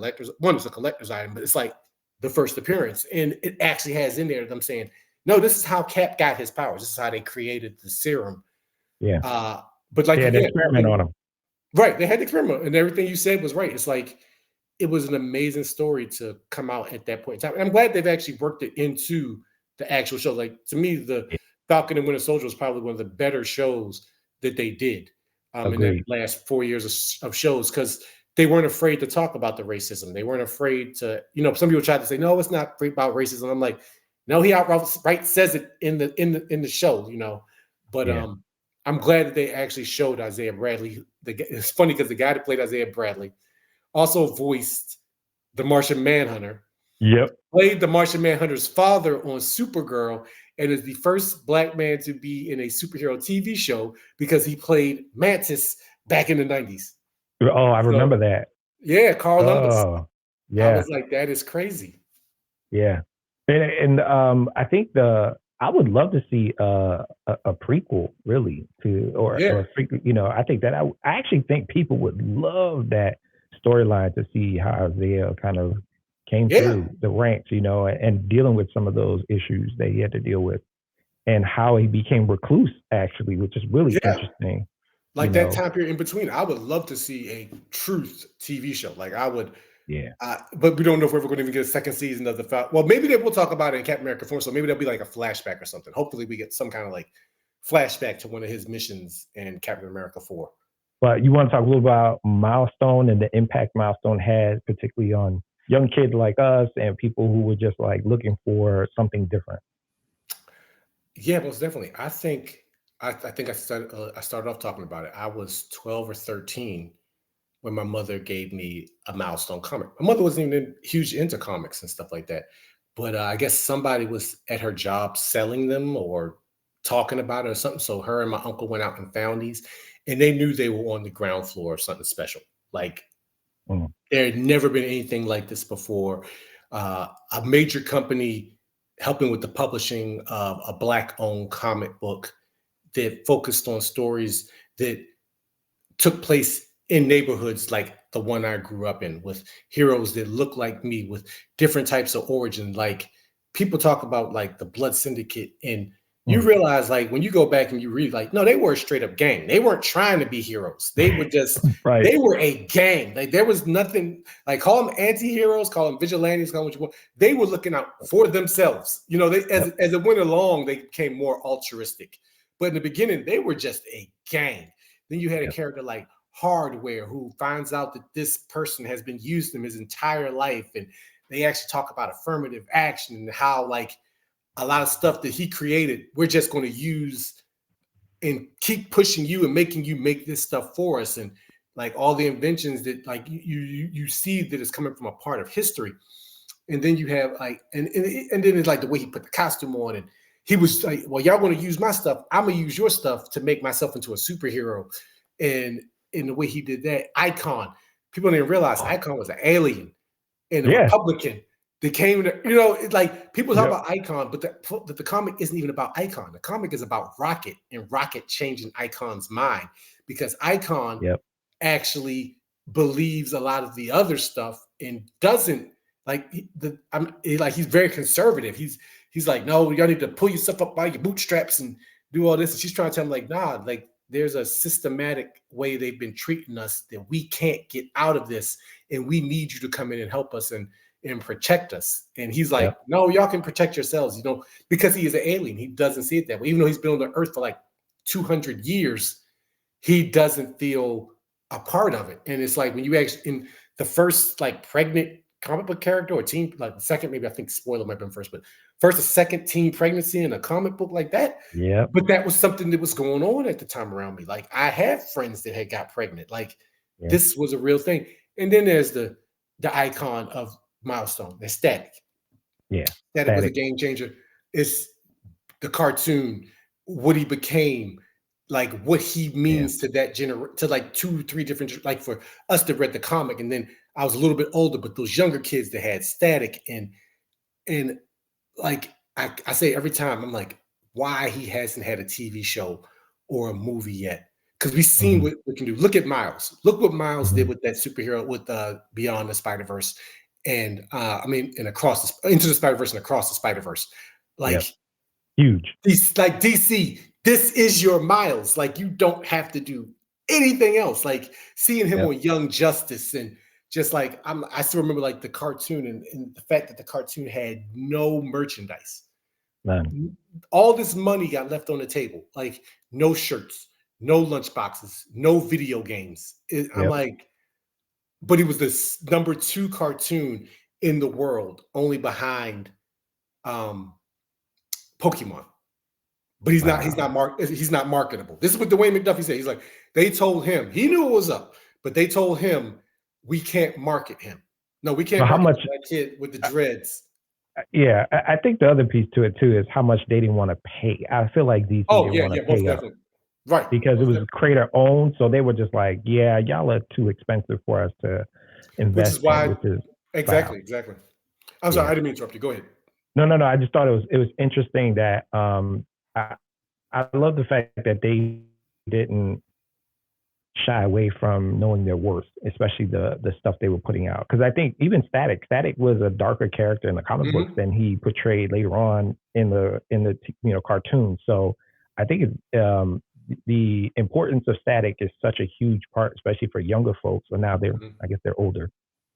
a collector's item, but it's like the first appearance. And it actually has in there them saying, no, this is how Cap got his powers. This is how they created the serum. Yeah. But like, they had an experiment on him. Right. They had the experiment, and everything you said was right. It's like, it was an amazing story to come out at that point in time. And I'm glad they've actually worked it into the actual show. Like, to me, the Falcon and Winter Soldier was probably one of the better shows that they did in the last 4 years of shows, because they weren't afraid to talk about the racism. They weren't afraid to, you know, some people tried to say, no, it's not about racism. I'm like, no, he outright says it in the show, you know. But I'm glad that they actually showed Isaiah Bradley. It's funny because the guy that played Isaiah Bradley also voiced the Martian Manhunter. Yep. Played the Martian Manhunter's father on Supergirl, and is the first black man to be in a superhero TV show, because he played Mantis back in the 90s. Oh, I remember that. Yeah, Carl Lumbus. Yeah. I was like, that is crazy. Yeah. And I think I would love to see a prequel, really, or a prequel, you know. I think that I actually think people would love that storyline, to see how Isaiah kind of came through the ranks, you know, and dealing with some of those issues that he had to deal with, and how he became recluse, actually, which is really interesting. Like that time period in between, I would love to see a truth TV show. Like, I would. Yeah. But we don't know if we're ever going to even get a second season of the Falcon. Well, maybe we'll talk about it in Captain America 4. So maybe there'll be like a flashback or something. Hopefully we get some kind of like flashback to one of his missions in Captain America 4. But you want to talk a little about Milestone and the impact Milestone had, particularly on young kids like us and people who were just like looking for something different. Yeah, most definitely. I think I started off talking about it. I was 12 or 13 when my mother gave me a Milestone comic. My mother wasn't even huge into comics and stuff like that. But I guess somebody was at her job selling them or talking about it or something. So her and my uncle went out and found these, and they knew they were on the ground floor of something special. Like, there had never been anything like this before. A major company helping with the publishing of a Black-owned comic book that focused on stories that took place in neighborhoods like the one I grew up in, with heroes that look like me, with different types of origin. Like, people talk about like the Blood Syndicate, and you realize, like, when you go back and you read, like, no, they were a straight up gang. They weren't trying to be heroes. They were just, they were a gang. Like, there was nothing, like, call them anti-heroes, call them vigilantes, call them what you want. They were looking out for themselves. You know, as it went along, they became more altruistic. But in the beginning, they were just a gang. Then you had a character like Hardware, who finds out that this person has been using him his entire life. And they actually talk about affirmative action and how, like, a lot of stuff that he created, we're just going to use and keep pushing you and making you make this stuff for us. And like all the inventions that like you see that is coming from a part of history. And then you have like, and then it's like the way he put the costume on, and he was like, well, y'all want to use my stuff. I'm going to use your stuff to make myself into a superhero. And in the way he did that, Icon, people didn't realize Icon was an alien and a Republican. They came to, you know, it's like people talk Yep. about Icon, but the comic isn't even about Icon. The comic is about Rocket and Rocket changing Icon's mind because Icon Yep. actually believes a lot of the other stuff and doesn't like he's very conservative. He's like, no, y'all need to pull yourself up by your bootstraps and do all this. And she's trying to tell him like, nah, like there's a systematic way they've been treating us that we can't get out of this, and we need you to come in and help us and protect us. And he's like, Yep. no, y'all can protect yourselves, you know, because he is an alien. He doesn't see it that way. Even though he's been on the earth for like 200 years, he doesn't feel a part of it. And it's like when you actually in the first like pregnant comic book character or teen, like the second, maybe I think spoiler might have been first, but first or second teen pregnancy in a comic book like that. Yeah. But that was something that was going on at the time around me. Like I had friends that had got pregnant. Like this was a real thing. And then there's the icon of Milestone, the Static. Yeah. Static was a game changer. It's the cartoon, what he became, like what he means to that to like 2-3 different, like for us that read the comic. And then I was a little bit older, but those younger kids that had Static and like I say every time, I'm like, why he hasn't had a TV show or a movie yet? Because we've seen what we can do. Look at Miles. Look what Miles did with that superhero with Beyond the Spider-Verse. And and across into the Spider-Verse and across the Spider-Verse. Like huge. Like DC, this is your Miles. Like you don't have to do anything else. Like seeing him on Young Justice and just like I still remember like the cartoon and the fact that the cartoon had no merchandise. None. All this money got left on the table. Like no shirts, no lunch boxes, no video games. I'm like, but he was the number 2 cartoon in the world, only behind Pokemon. But he's not marketable. This is what Dwayne McDuffie said. He's like, they told him, he knew it was up, but they told him we can't market him. No, we can't market that kid with the dreads. Yeah, I think the other piece to it too is how much they didn't want to pay. I feel like DC didn't want to pay up. Right. Because it was creator owned. So they were just like, yeah, y'all are too expensive for us to invest in. Exactly. I'm sorry, I didn't mean to interrupt you. Go ahead. No. I just thought it was interesting that I love the fact that they didn't shy away from knowing their worth, especially the stuff they were putting out. Because I think even Static was a darker character in the comic books than he portrayed later on in the cartoon. So I think the importance of Static is such a huge part, especially for younger folks. So now I guess they're older.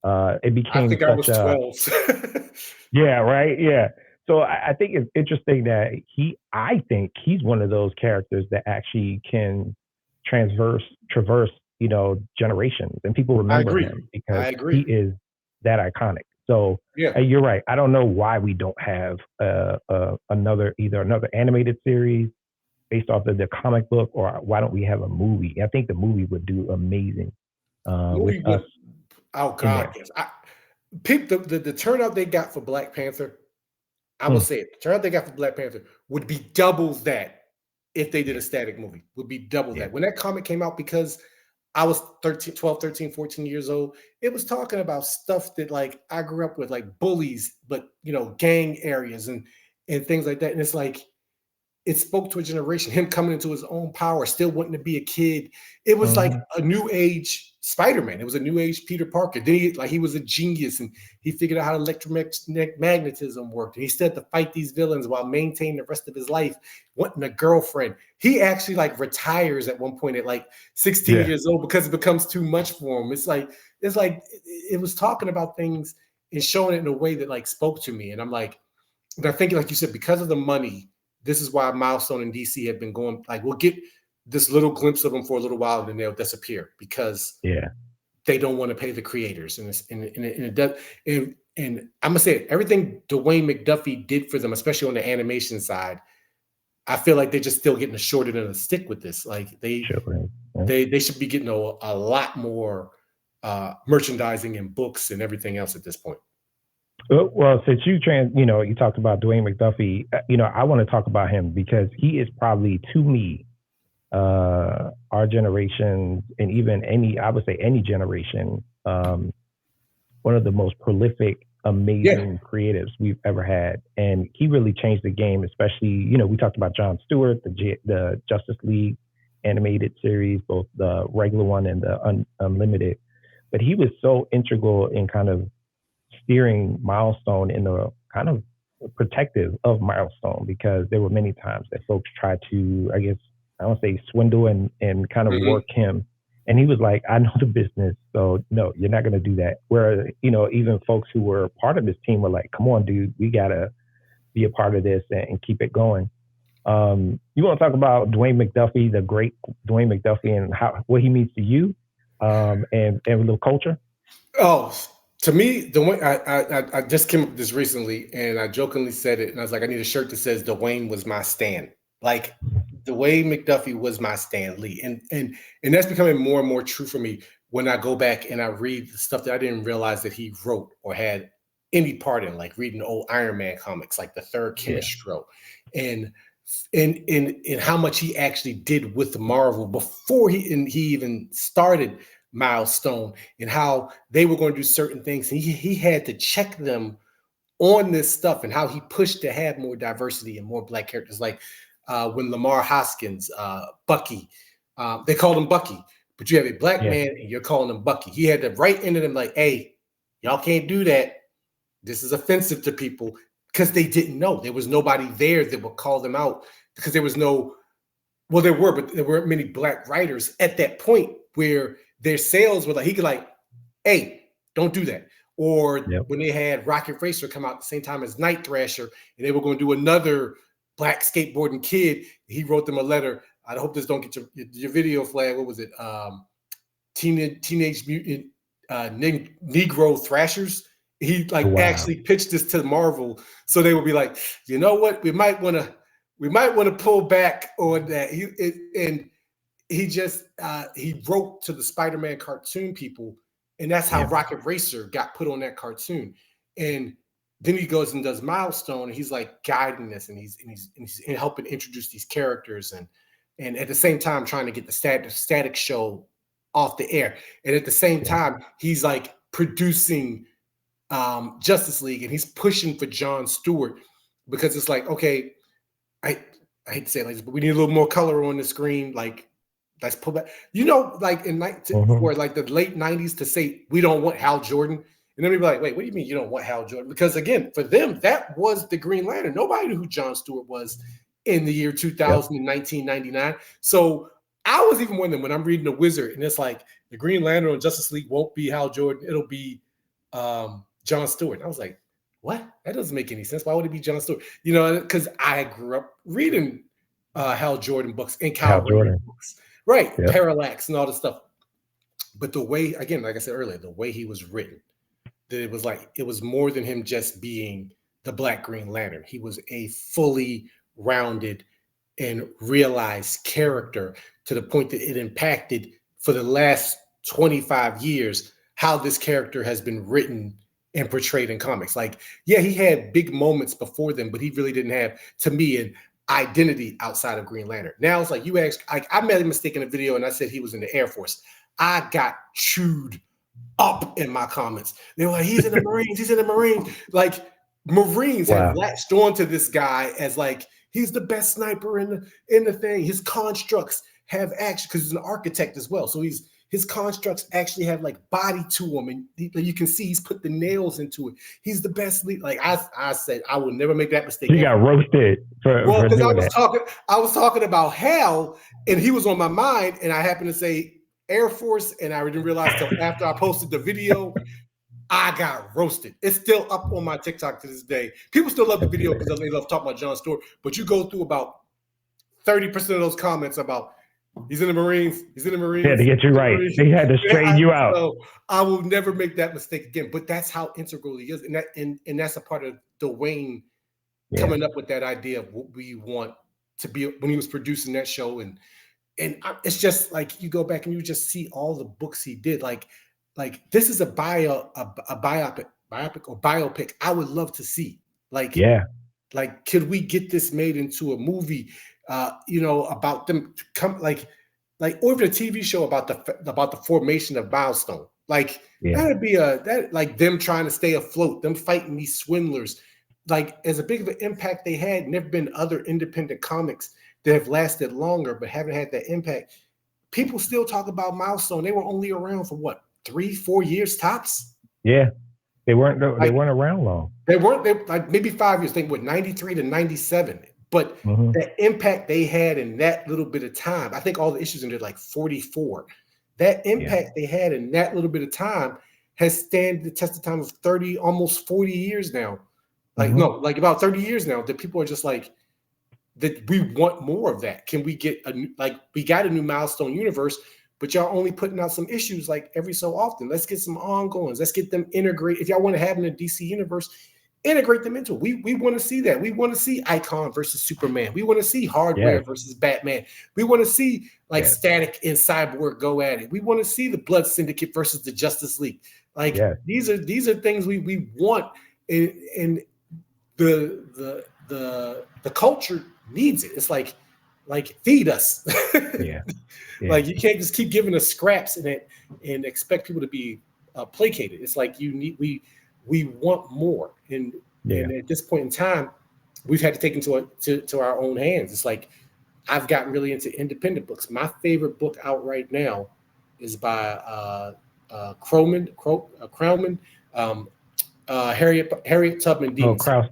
It became I think I was 12. Yeah, right. Yeah. So I think it's interesting that I think he's one of those characters that actually can traverse, generations, and people remember him because he is that iconic. So you're right. I don't know why we don't have another animated series based off of the comic book, or why don't we have a movie? I think the movie would do amazing with us. Oh God, yes. The turnout they got for Black Panther, I will say it. The turnout they got for Black Panther would be double that if they did a Static movie. Would be double that. When that comic came out, because I was 12, 13, 14 years old, it was talking about stuff that like I grew up with, like bullies, but gang areas and things like that. And it's like, it spoke to a generation, him coming into his own power, still wanting to be a kid. It was like a new age Spider-Man. It was a new age Peter Parker. Then he was a genius and he figured out how electromagnetism worked. And he still had to fight these villains while maintaining the rest of his life, wanting a girlfriend. He actually like retires at one point at like 16 years old because it becomes too much for him. It's like it was talking about things and showing it in a way that like spoke to me. And I'm like, and I think like you said, because of the money, this is why Milestone and DC have been going, like, we'll get this little glimpse of them for a little while and then they'll disappear because they don't want to pay the creators. And it does. And I'm gonna say it, everything Dwayne McDuffie did for them, especially on the animation side, I feel like they're just still getting a short end of the stick with this. Like they should be getting a lot more merchandising and books and everything else at this point. Well, since you talked about Dwayne McDuffie, I want to talk about him because he is probably, to me, our generation, and even any generation, one of the most prolific amazing creatives we've ever had. And he really changed the game, especially, you know, we talked about Jon Stewart, the Justice League animated series, both the regular one and the Unlimited. But he was so integral in kind of steering Milestone in the kind of protective of Milestone, because there were many times that folks tried to, I guess, I don't say swindle and kind of work him. And he was like, I know the business, so no, you're not going to do that. Where, you know, even folks who were part of his team were like, come on, dude, we got to be a part of this and keep it going. You want to talk about Dwayne McDuffie, the great Dwayne McDuffie, and what he means to you, and a little culture? Oh, to me, I just came up with this recently, and I jokingly said it, and I was like, I need a shirt that says Dwayne was my Stan. Like, Dwayne McDuffie was my Stan Lee, and that's becoming more and more true for me when I go back and I read the stuff that I didn't realize that he wrote or had any part in, like reading old Iron Man comics, like the third Sinestro, and how much he actually did with Marvel before he even started Milestone, and how they were going to do certain things, and he had to check them on this stuff, and how he pushed to have more diversity and more Black characters, like when Lamar Hoskins, Bucky, they called him Bucky, but you have a Black man and you're calling him Bucky. He had to write into them like, hey, y'all can't do that. This is offensive to people, because they didn't know. There was nobody there that would call them out, because there was no, well, there were, but there weren't many Black writers at that point where their sales were like, he could like, hey, don't do that. Or when they had Rocket Racer come out at the same time as Night Thrasher, and they were going to do another Black skateboarding kid, he wrote them a letter. I hope this don't get your video flag. What was it? Teenage Mutant Negro Thrashers. He actually pitched this to Marvel, so they would be like, you know what, we might want to pull back on that. He wrote to the Spider-Man cartoon people, and that's how Rocket Racer got put on that cartoon. And then he goes and does Milestone, and he's like guiding this, and he's helping introduce these characters, and at the same time trying to get the static show off the air. And at the same time, he's like producing Justice League, and he's pushing for Jon Stewart, because it's like, okay, I hate to say it like this, but we need a little more color on the screen. Like, let's pull back. You know, like for like the late 90s, to say we don't want Hal Jordan. And then we'd be like, wait, what do you mean you don't want Hal Jordan? Because again, for them, that was the Green Lantern. Nobody knew who Jon Stewart was in the year 2000 and 1999. So I was even wondering, when I'm reading The Wizard, and it's like the Green Lantern on Justice League won't be Hal Jordan, it'll be Jon Stewart. I was like, what? That doesn't make any sense. Why would it be Jon Stewart? You know, because I grew up reading Hal Jordan books and Kyle Rayner books, right? Yep. Parallax and all this stuff. But the way, again, like I said earlier, the way he was written, that it was like, it was more than him just being the Black Green Lantern. He was a fully rounded and realized character, to the point that it impacted for the last 25 years how this character has been written and portrayed in comics. Like, yeah, he had big moments before them, but he really didn't have, to me, an identity outside of Green Lantern. Now it's like, you asked, I made a mistake in a video and I said he was in the Air Force. I got chewed up in my comments. They were like, he's in the Marines, he's in the Marines. Like, Marines have latched onto this guy as like, he's the best sniper in the thing. His constructs have action, because he's an architect as well. So his constructs actually have like body to them, and you can see he's put the nails into it. He's the best lead. Like I said, I will never make that mistake. You got roasted because I was talking about Hal, and he was on my mind, and I happened to say Air Force, and I didn't realize till after I posted the video. I got roasted. It's still up on my TikTok to this day. People still love the video because they love talking about Jon Stewart, but you go through about 30% of those comments about he's in the Marines, he's in the Marines. Yeah, to get you right. They had to straighten you out. So I will never make that mistake again. But that's how integral he is. And that's a part of Dwayne coming up with that idea of what we want to be when he was producing that show. And it's just like, you go back and you just see all the books he did. Like this is a biopic or biopic I would love to see. Like, could we get this made into a movie, about them or even a TV show about the formation of Milestone, Like Yeah. that'd be like them trying to stay afloat, them fighting these swindlers. Like as a big of an impact they had, never been other independent comics that have lasted longer but haven't had that impact. People still talk about Milestone. They were only around for what, 3-4 years tops. Yeah, they weren't around long. They like maybe 5 years. Think what, 93 to 97. But the impact they had in that little bit of time, I think all the issues ended like 44. That impact they had in that little bit of time has stand the test of time of 30, almost 40 years now. Like no, like about 30 years now that people are just like, that we want more of that. Can we get we got a new Milestone universe, but y'all only putting out some issues like every so often. Let's get some ongoings. Let's get them integrated. If y'all want to have in the DC universe, integrate them into it. We want to see that. We want to see Icon versus Superman. We want to see Hardware versus Batman. We want to see Static and Cyborg go at it. We want to see the Blood Syndicate versus the Justice League. Like these are things we want, and the culture needs it. It's like feed us. Like you can't just keep giving us scraps and expect people to be placated. It's like we want more, and at this point in time, we've had to take into our own hands. It's like I've gotten really into independent books. My favorite book out right now is by Crownman, Harriet Tubman Dean. Oh, Krauss.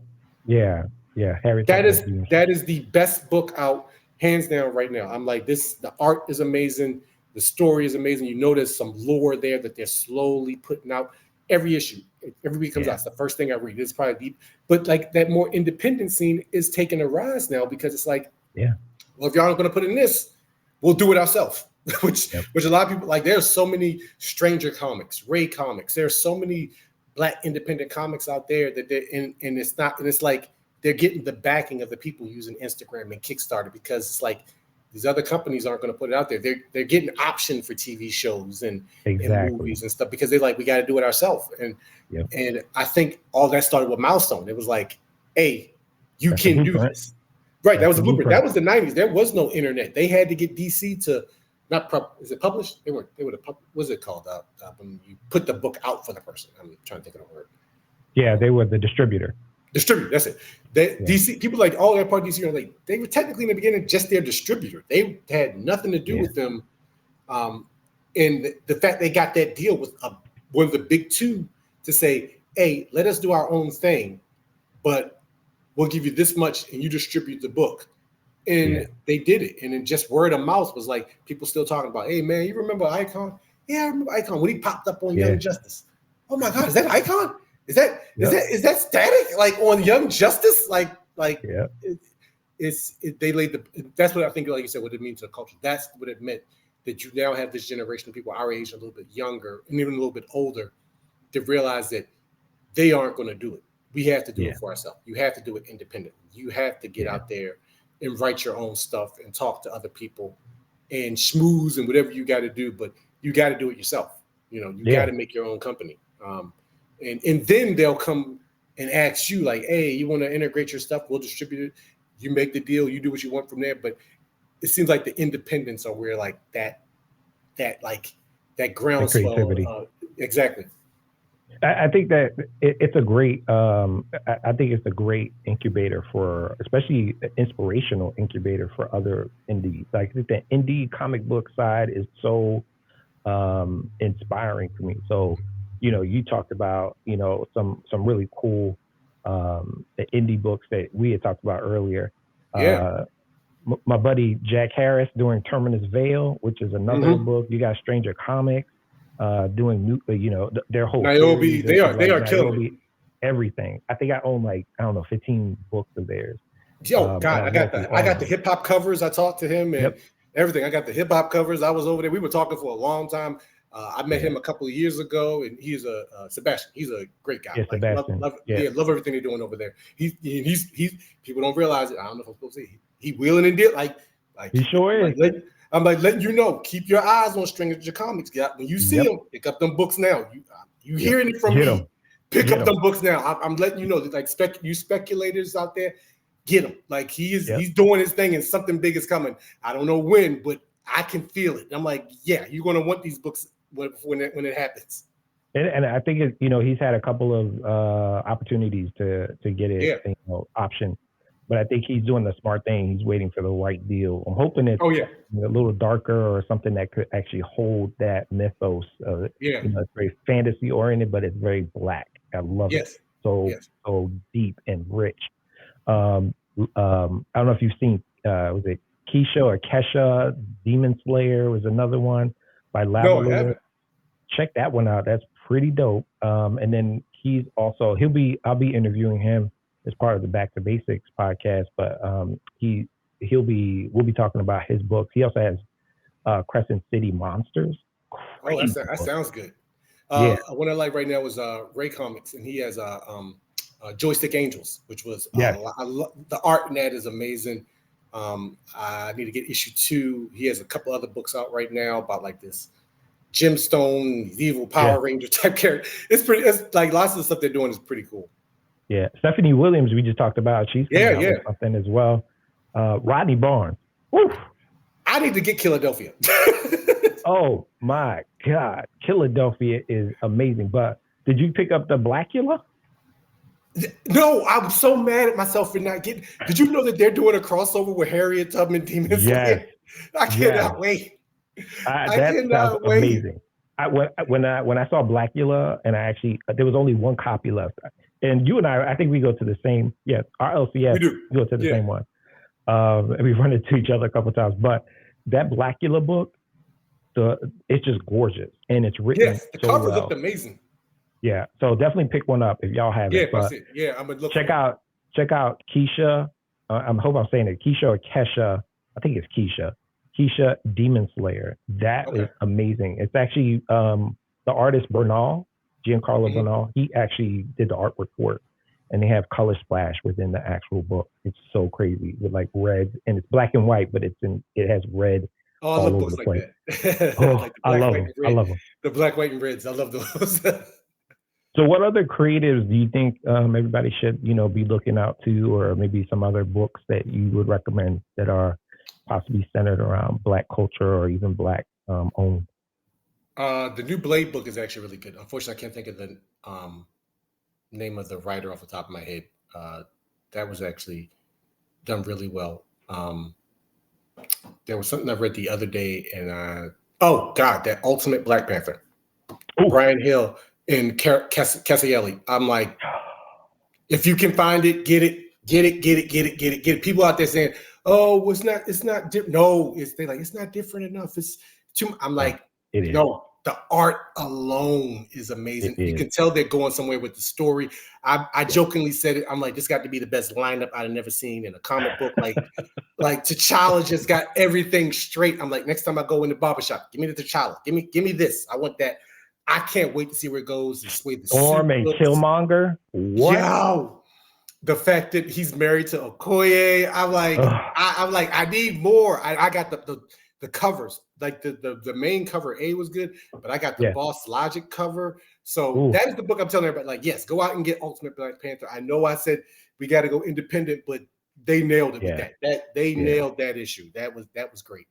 Harriet. That is the best book out, hands down, right now. I'm like, the art is amazing, the story is amazing. You know, there's some lore there that they're slowly putting out every issue. Every week comes out. It's the first thing I read. It's probably deep, but like that more independent scene is taking a rise now because it's like, well, if y'all aren't going to put in this, we'll do it ourselves. which a lot of people like. There's so many Stranger comics, Ray comics. There's so many Black independent comics out there that it's like they're getting the backing of the people using Instagram and Kickstarter, because it's like these other companies aren't going to put it out there. They're getting option for TV shows and movies and stuff because they're like, we got to do it ourselves. And I think all that started with Milestone. It was like, hey, you can do this. Right. That was the blueprint. That was the 90s. There was no internet. They had to get DC to is it published? They would have what's it called? When you put the book out for the person. I'm trying to think of the word. Yeah, they were the distributor. That's it. DC people like all that part of DC are like, they were technically in the beginning just their distributor. They had nothing to do with them. And the fact they got that deal with one of the big two to say, hey, let us do our own thing, but we'll give you this much and you distribute the book. And they did it. And then just word of mouth was like, people still talking about, hey, man, you remember Icon? Yeah, I remember Icon when he popped up on Young Justice. Oh, my God, is that Icon? Is that Static? Like on Young Justice? They laid that's what I think, like you said, what it means to the culture. That's what it meant, that you now have this generation of people our age, a little bit younger, and even a little bit older, to realize that they aren't going to do it. We have to do it for ourselves. You have to do it independently. You have to get out there and write your own stuff and talk to other people and schmooze and whatever you got to do, but you got to do it yourself. You know, you got to make your own company. And then they'll come and ask you like, hey, you want to integrate your stuff? We'll distribute it. You make the deal. You do what you want from there. But it seems like the independents are where like that groundswell. Exactly. I think that it's a great. I think it's a great incubator for, especially inspirational incubator for other indies. Like the indie comic book side is so inspiring for me. So, you know, you talked about, you know, some really cool indie books that we had talked about earlier. My buddy Jack Harris doing Terminus Veil, which is another book. You got Stranger Comics doing their whole Niobe. They are killing it. Everything. I think I own 15 books of theirs. Oh God, I got the hip hop covers. I talked to him and everything. I got the hip hop covers. I was over there. We were talking for a long time. I met him a couple of years ago, and he's Sebastian. He's a great guy. Love everything they're doing over there. He's people don't realize it. I don't know if I'm supposed to say he wheeling and deal like he sure is. I'm letting you know, keep your eyes on Stranger Comics. When you see them, pick up them books now. You hearing it from me. Pick up them books now. I'm letting you know, like you speculators out there, get him. Like he's doing his thing and something big is coming. I don't know when, but I can feel it. I'm like, yeah, you're going to want these books when it happens. And I think he's had a couple of opportunities to get it option, but I think he's doing the smart thing. He's waiting for the right deal. I'm hoping it's a little darker or something that could actually hold that mythos. It's very fantasy oriented, but it's very Black. I love it. So deep and rich. I don't know if you've seen was it Keisha or Kesha? Demon Slayer was another one by Lobo. No, I haven't. Check that one out. That's pretty dope. And then I'll be interviewing him as part of the Back to Basics podcast, but we'll be talking about his books. He also has Crescent City Monsters. Crazy that sounds good. One I like right now is Ray Comics, and he has Joystick Angels, which was the art in that is amazing. I need to get issue 2. He has a couple other books out right now about like this Gemstone, evil Power Ranger type character. It's like lots of the stuff they're doing is pretty cool. Yeah, Stephanie Williams, we just talked about. She's coming out with something as well. Rodney Barnes. Woo. I need to get Philadelphia. Oh my God, Philadelphia is amazing. But did you pick up the Blackula? No, I'm so mad at myself for not getting. Did you know that they're doing a crossover with Harriet Tubman Demon Slayer? I cannot wait. That sounds amazing. When I saw Blackula, and there was only one copy left, and you and I think we go to the same. Yeah, our LCS we go to the same one. And we run into each other a couple of times. But that Blackula book, it's just gorgeous, and it's written. Yes, the cover looked amazing. Yeah, so definitely pick one up if y'all have it. Yeah, I'm gonna look. Check out Keisha. I hope I'm saying it. Keisha or Kesha. I think it's Keisha. Keisha Demon Slayer. That is amazing. It's actually the artist Giancarlo Bernal. He actually did the artwork for it, and they have color splash within the actual book. It's so crazy with like red, and it's black and white, but it has red all over the place. Like I love them. I love them. The black, white, and reds. I love those. So what other creatives do you think everybody should, be looking out to, or maybe some other books that you would recommend that are possibly centered around Black culture or even Black owned? The new Blade book is actually really good. Unfortunately, I can't think of the name of the writer off the top of my head. That was actually done really well. There was something I read the other day, and that Ultimate Black Panther. Ooh. Brian Hill and Cassielli. I'm like, if you can find it, get it. People out there saying, "Oh, it's not different." No, it's not different enough. It's too. I'm like, no. The art alone is amazing. You can tell they're going somewhere with the story. I jokingly said it. I'm like, this got to be the best lineup I've never seen in a comic book. Like T'Challa just got everything straight. I'm like, next time I go in the barbershop, give me the T'Challa. Give me this. I want that. I can't wait to see where it goes. The Storm and Killmonger. What? Yo, the fact that he's married to Okoye. I'm like, I need more. I got the covers. Like the main cover A was good, but I got the Boss Logic cover. So that is the book I'm telling everybody. Like, yes, go out and get Ultimate Black Panther. I know I said we got to go independent, but they nailed it with that. They nailed that issue. That was great.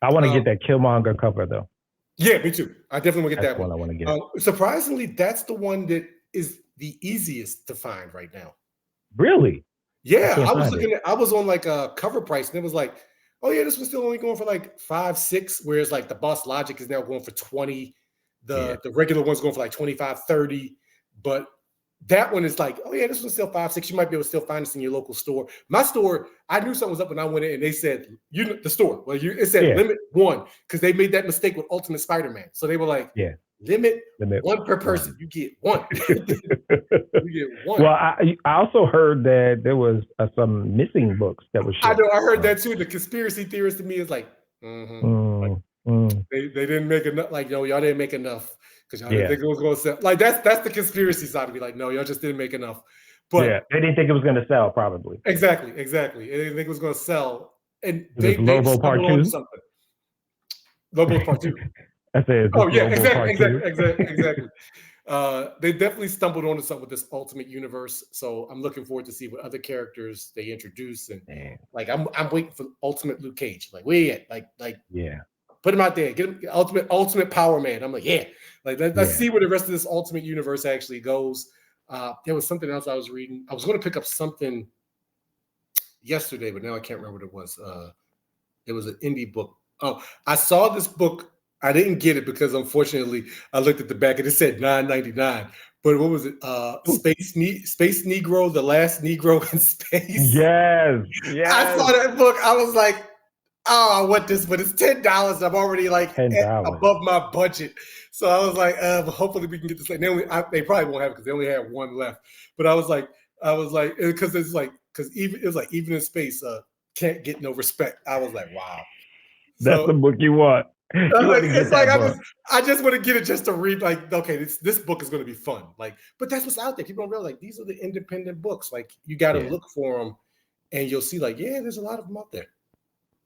I want to get that Killmonger cover though. Yeah, me too. I definitely want to get that one. I want to get. Surprisingly, that's the one that is the easiest to find right now. Really? Yeah, I was looking. I was on like a cover price, and it was like, oh yeah, this was still only going for like $5, $6, whereas like the Boss Logic is now going for $20. The regular one's going for like $25, $30. But that one is like, oh yeah, this one's still $5, $6. You might be able to still find this in your local store. My store, I knew something was up when I went in, and they said, the store. Well, it said limit 1 because they made that mistake with Ultimate Spider-Man. So they were like, limit 1 per person. You get 1. You get 1. Well, I also heard that there was some missing books that was. I know. I heard that too. The conspiracy theorist to me is like, they didn't make enough. Like, y'all didn't make enough because y'all didn't think it was going to sell. Like that's the conspiracy side of me. Like, no, y'all just didn't make enough. But they didn't think it was going to sell. Probably. Exactly. They didn't think it was going to sell. And they Lobo Part 2. Lobo Part 2. I said. Oh yeah, exactly. They definitely stumbled onto something with this Ultimate Universe, so I'm looking forward to see what other characters they introduce. And like I'm waiting for Ultimate Luke Cage. Like where you at? Like Put him out there. Get him ultimate power man. I'm like, yeah. Like let's see where the rest of this ultimate universe actually goes. There was something else I was reading. I was going to pick up something yesterday, but now I can't remember what it was. It was an indie book. Oh, I saw this book. I didn't get it because unfortunately I looked at the back and it said $9.99. But what was it? Space Negro, the last Negro in space. Yes. I saw that book. I was like, oh, I want this, but it's $10. I'm already like above my budget. So I was like, hopefully we can get this. They probably won't have it because they only had one left. But I was like, because it's like, even in space, can't get no respect. I was like, wow. That's the book you want. It's like I just want to get it just to read. Like, okay, this book is going to be fun. Like, but that's what's out there. People don't realize like these are the independent books. Like, you got to look for them, and you'll see like, yeah, there's a lot of them out there.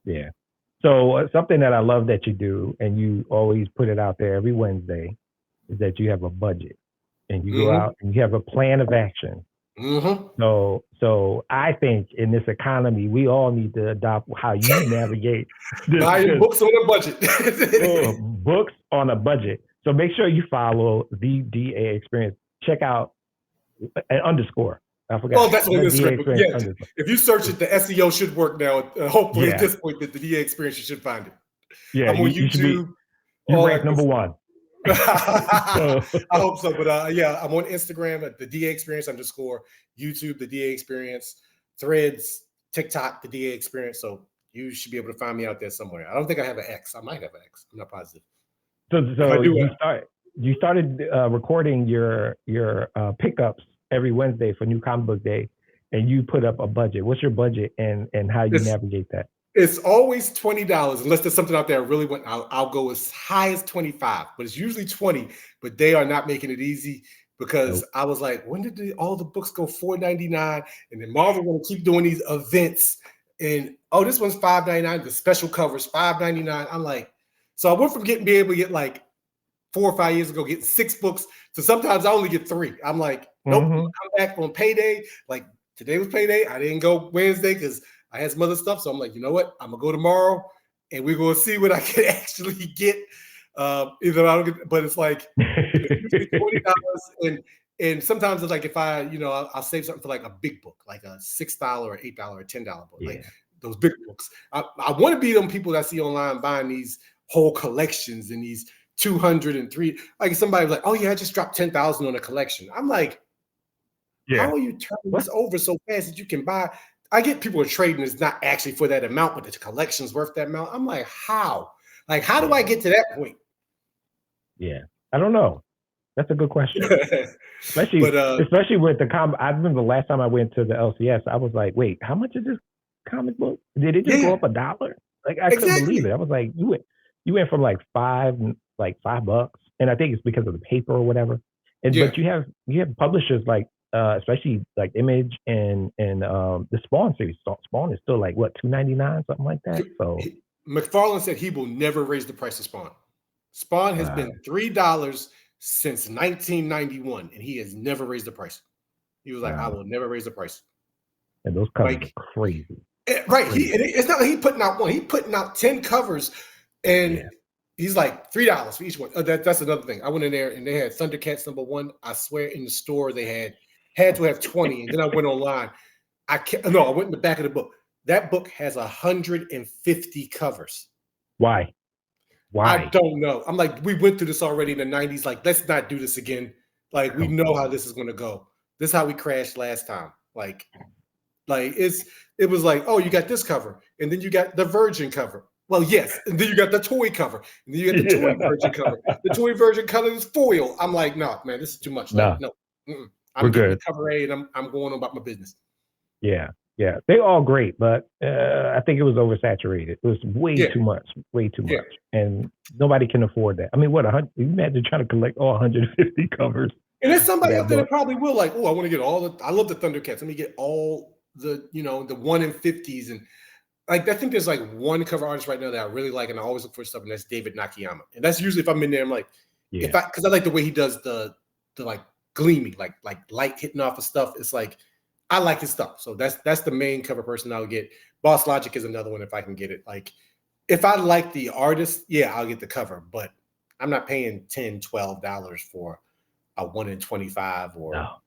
Yeah. So something that I love that you do, and you always put it out there every Wednesday, is that you have a budget, and you go out and you have a plan of action. So I think in this economy, we all need to adopt how you navigate this. Buying books on a budget. Books on a budget. So make sure you follow the DA Experience. Check out an underscore. I forgot. Oh, that's what it is. Yeah, if you search it, the SEO should work now. Hopefully at this point, the DA Experience, you should find it. Yeah, I'm on YouTube. You rank number one. I hope so, but I'm on Instagram at the DA Experience _ YouTube, the DA Experience, Threads, TikTok, the DA Experience. So you should be able to find me out there somewhere. I don't think I have an X. I might have an X. I'm not positive. So you started recording your pickups every Wednesday for New Comic Book Day, and you put up a budget. What's your budget and how you navigate that? It's always $20 unless there's something out there I really want. I'll go as high as 25, but it's usually 20. But they are not making it easy because I was like, when did all the books go $4.99? And then Marvel going to keep doing these events, and this one's $5.99. The special covers $5.99. I'm like, so I went from being able to get like 4 or 5 years ago getting 6 books to sometimes I only get 3. I'm like, nope. I'm back on payday. Like today was payday. I didn't go Wednesday because I had some other stuff. So I'm like, you know what? I'm gonna go tomorrow and we're gonna see what I can actually get. Either I don't get, but it's like usually $20. And sometimes it's like if I'll save something for like a big book, like a $6 or $8 or $10 book, like those big books. I want to be them people that I see online buying these whole collections and these 203. Like somebody was like, oh yeah, I just dropped 10,000 on a collection. I'm like, how are you turning this over so fast that you can buy? I get people are trading it's not actually for that amount, but the collection's worth that amount. I'm like, how? Like, how do I get to that point? Yeah, I don't know. That's a good question. especially with the comic. I remember the last time I went to the LCS, I was like, wait, how much is this comic book? Did it just go up $1? Like I couldn't believe it. I was like, you went from like $5, and I think it's because of the paper or whatever. And but you have publishers like especially like Image and the Spawn series. Spawn is still like what $2.99, something like that. So McFarlane said he will never raise the price of Spawn. Spawn has been $3 since 1991, and he has never raised the price. He was like, I will never raise the price. And those covers are crazy. Right. It's not like he putting out one. He putting out 10 covers, and he's like $3 for each one. That's another thing. I went in there and they had Thundercats #1. I swear in the store they had to have 20. And then I went online. I went in the back of the book. That book has 150 covers. Why? I don't know. I'm like, we went through this already in the 90s. Like, let's not do this again. Like, we know how this is going to go. This is how we crashed last time. Like it was like, oh, you got this cover, and then you got the Virgin cover. Well, yes, and then you got the toy cover, and then you got the toy Virgin cover. The toy Virgin cover is foil. I'm like, no, man, this is too much. Like, no, I'm getting the cover A, and I'm going on about my business. Yeah, they're all great, but I think it was oversaturated. It was way too much, and nobody can afford that. I mean, what you imagine trying to collect all 150 covers? And there's somebody out there that probably will like, oh, I want to get I love the Thundercats. Let me get all the, the 1 in 50s. And like, I think there's like one cover artist right now that I really like, and I always look for stuff, and that's David Nakayama. And that's usually if I'm in there, I'm like, because I like the way he does the like gleaming, like light hitting off of stuff. It's like, I like his stuff. So that's the main cover person I'll get. Boss Logic is another one if I can get it. Like, if I like the artist, yeah, I'll get the cover, but I'm not paying $10, $12 for a 1 in 25 or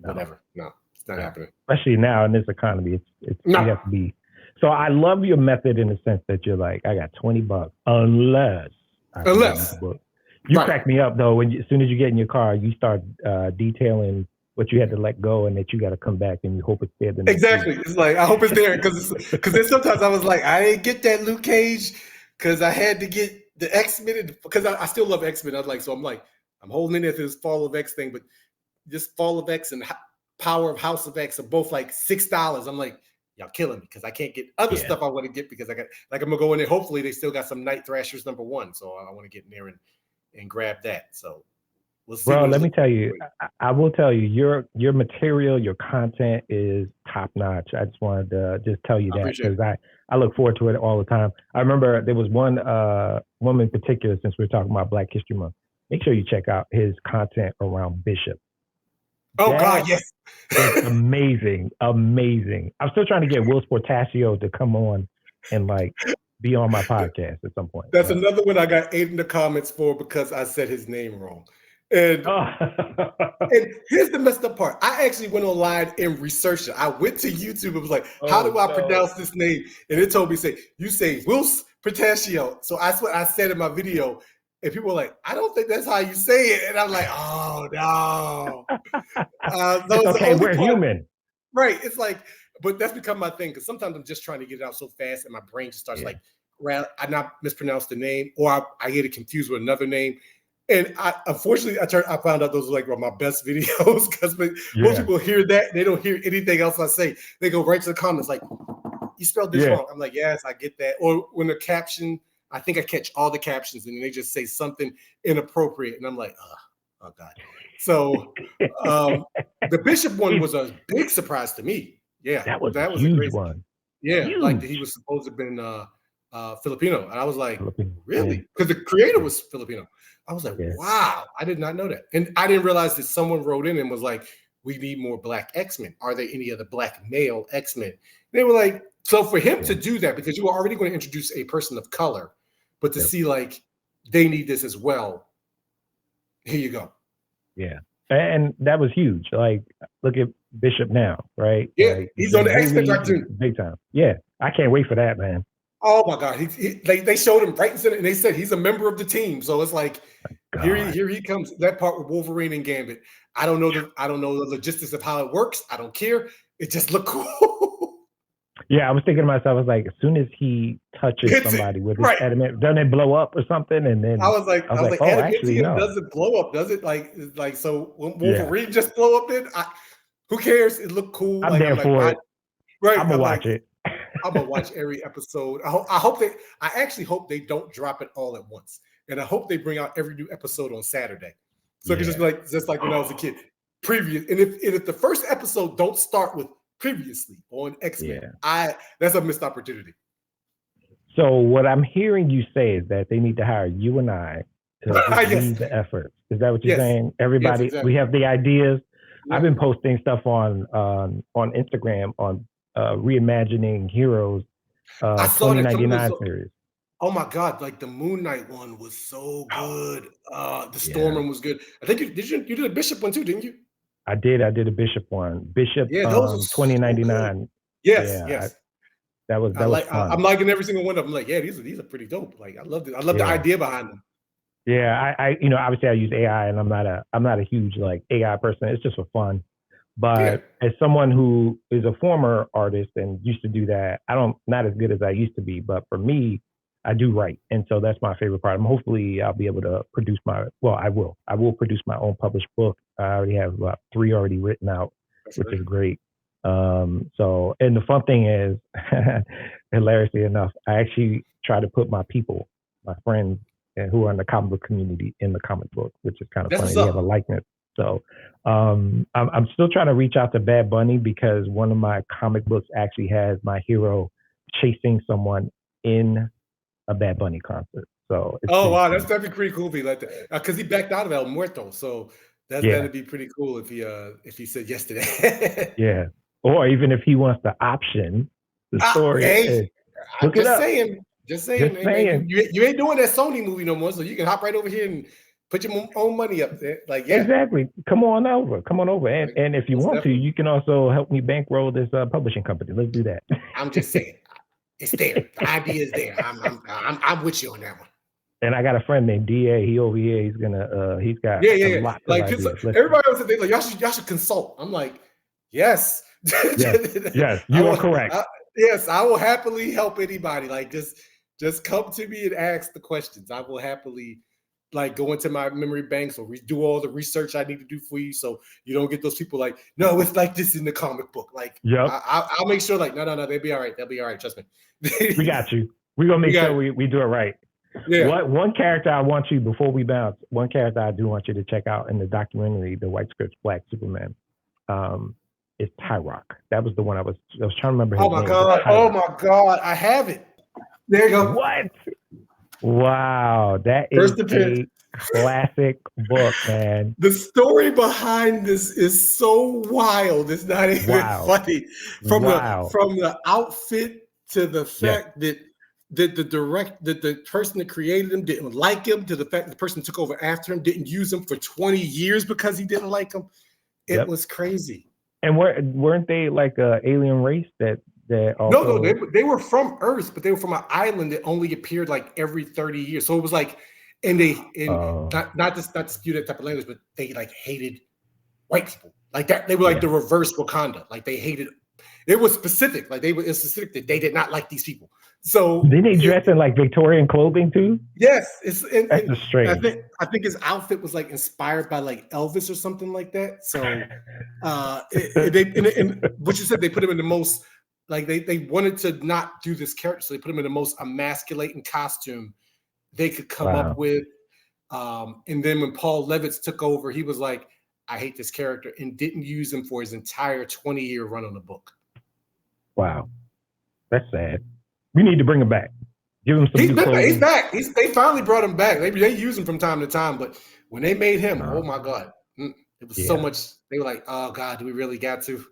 whatever. No, it's not happening. Especially now in this economy, it's No. you have to be. So I love your method in the sense that you're like, I got $20 unless I can get the book. You crack me up though when as soon as you get in your car, you start detailing what you had to let go and that you got to come back and you hope it's there. Exactly. It's like I hope it's there because then sometimes I was like, I didn't get that Luke Cage because I had to get the X-Men because I still love X-Men. I was like, so I'm like, I'm holding in this Fall of X thing, but this Fall of X and Power of House of X are both like $6. I'm like, y'all killing me because I can't get other stuff I want to get because I got like I'm gonna go in there. Hopefully they still got some Night Thrashers #1, so I want to get in there and grab that. So we'll see. Bro, let me tell you, I will tell you, your material, your content is top notch. I just wanted to just tell you that because I look forward to it all the time. I remember there was one woman in particular, since we're talking about Black History Month. Make sure you check out his content around Bishop. Oh God, yes. It's amazing. Amazing. I'm still trying to get Will Sportasio to come on and like be on my podcast at some point. That's another one I got 8 in the comments for because I said his name wrong. And, and here's the messed up part. I actually went online and researched it. I went to YouTube and was like, how do I pronounce this name? And it told me, you say Wills Portasio. So that's what I said in my video. And people were like, I don't think that's how you say it. And I'm like, oh, no. It's okay, we're human. Right. It's like, but that's become my thing because sometimes I'm just trying to get it out so fast and my brain just starts like, I not mispronounce the name or I get it confused with another name. And unfortunately, I found out those were like my best videos because most people hear that. They don't hear anything else I say. They go right to the comments like, you spelled this wrong. I'm like, yes, I get that. Or when the caption, I think I catch all the captions and they just say something inappropriate. And I'm like, oh God. So the Bishop one was a big surprise to me. Yeah, that was a huge crazy one. Yeah, huge. Like he was supposed to have been Filipino. And I was like, really? Because the creator was Filipino. I was like, wow, I did not know that. And I didn't realize that someone wrote in and was like, we need more Black X-Men. Are there any other Black male X-Men? They were like, so for him to do that, because you were already going to introduce a person of color, but to see like, they need this as well. Here you go. Yeah. And that was huge. Like, look at Bishop now, right? Yeah, like, he's on the X-Men cartoon. Big time. Yeah, I can't wait for that, man. Oh my God! They showed him right in center, and they said he's a member of the team. So it's like, here he comes. That part with Wolverine and Gambit. I don't know the logistics of how it works. I don't care. It just looked cool. Yeah, I was thinking to myself, I was like, as soon as he touches somebody with his adamant, doesn't it blow up or something? And then I was like, oh, actually, no. Does it blow up? Does it like so? When Wolverine just blow up? Then who cares? It looked cool. I'm there for it. Right, I'm gonna watch it. I'm gonna watch every episode. I actually hope they don't drop it all at once, and I hope they bring out every new episode on Saturday, so it can just like when I was a kid. Previous, and if the first episode don't start with previously on X-Men, that's a missed opportunity. So what I'm hearing you say is that they need to hire you and I to lead the effort. Is that what you're saying? Everybody, we have the ideas. I've been posting stuff on Instagram on reimagining heroes 2099 series. Oh my God, like the Moon Knight one was so good. The Storm one was good. I think you did a Bishop one too, didn't you? I did a Bishop one. Bishop 2099. So yes. That was fun. I'm liking every single one of them. Like, yeah, these are pretty dope. Like I love the idea behind them. Yeah, I obviously I use AI and I'm not a huge like AI person. It's just for fun. But as someone who is a former artist and used to do that, not as good as I used to be. But for me, I do write. And so that's my favorite part. Hopefully I'll be able to produce I will produce my own published book. I already have about 3 already written out, which is great. And the fun thing is, hilariously enough, I actually try to put my friends who are in the comic book community in the comic book, which is kind of funny. We have a likeness. So I'm still trying to reach out to Bad Bunny because one of my comic books actually has my hero chasing someone in a Bad Bunny concert. So wow, that'd be pretty cool if he like that because he backed out of El Muerto. So that'd be pretty cool if he said yes to that. Yeah, or even if he wants to option the story. I'm just saying. Just saying, Just man, saying. you ain't doing that Sony movie no more, so you can hop right over here and put your own money up there. Like, yeah. Exactly. Come on over. And if you want definitely. to, you can also help me bankroll this publishing company. Let's do that. I'm just saying, it's there. The idea is there. I'm with you on that one. And I got a friend named DA. He over here. He's gonna. He's got lots of Like, ideas. everybody else said, like, y'all should consult. I'm like, yes. Yes, you are correct. Yes, I will happily help anybody. Like, just come to me and ask the questions. I will happily, like, go into my memory banks or do all the research I need to do for you, so you don't get those people like, no, it's like this in the comic book. Like, I'll make sure, like, no, they'll be all right. They'll be all right. Trust me. We got you. We're gonna make sure we do it right. Yeah. One character I want you, before we bounce, one character I do want you to check out in the documentary, The White Scripts Black Superman, is Tyroc. That was the one I was trying to remember his name. Oh my God, I have it. There you go. What? Wow, that is a classic book, man. The story behind this is so wild. It's not even funny. From the outfit to the fact that the person that created him didn't like him, to the fact that the person that took over after him didn't use him for 20 years because he didn't like him. It was crazy. And weren't they like an alien race that also... No, they were from Earth, but they were from an island that only appeared like every 30 years. So it was like, not to spew that type of language, but they like hated white people like that. They were like the reverse Wakanda. Like they hated. It was specific. Like it's specific that they did not like these people. So didn't they dress in like Victorian clothing too? Yes, that's strange. I think his outfit was like inspired by like Elvis or something like that. So, what you said, they put him in the most, like they wanted to not do this character, so they put him in the most emasculating costume they could come up with. And then when Paul Levitz took over, he was like, I hate this character, and didn't use him for his entire 20-year run on the book. Wow, that's sad. We need to bring him back. Give him some. He's back. They finally brought him back. They use him from time to time, but when they made him, oh my God, it was so much. They were like, oh God, do we really got to?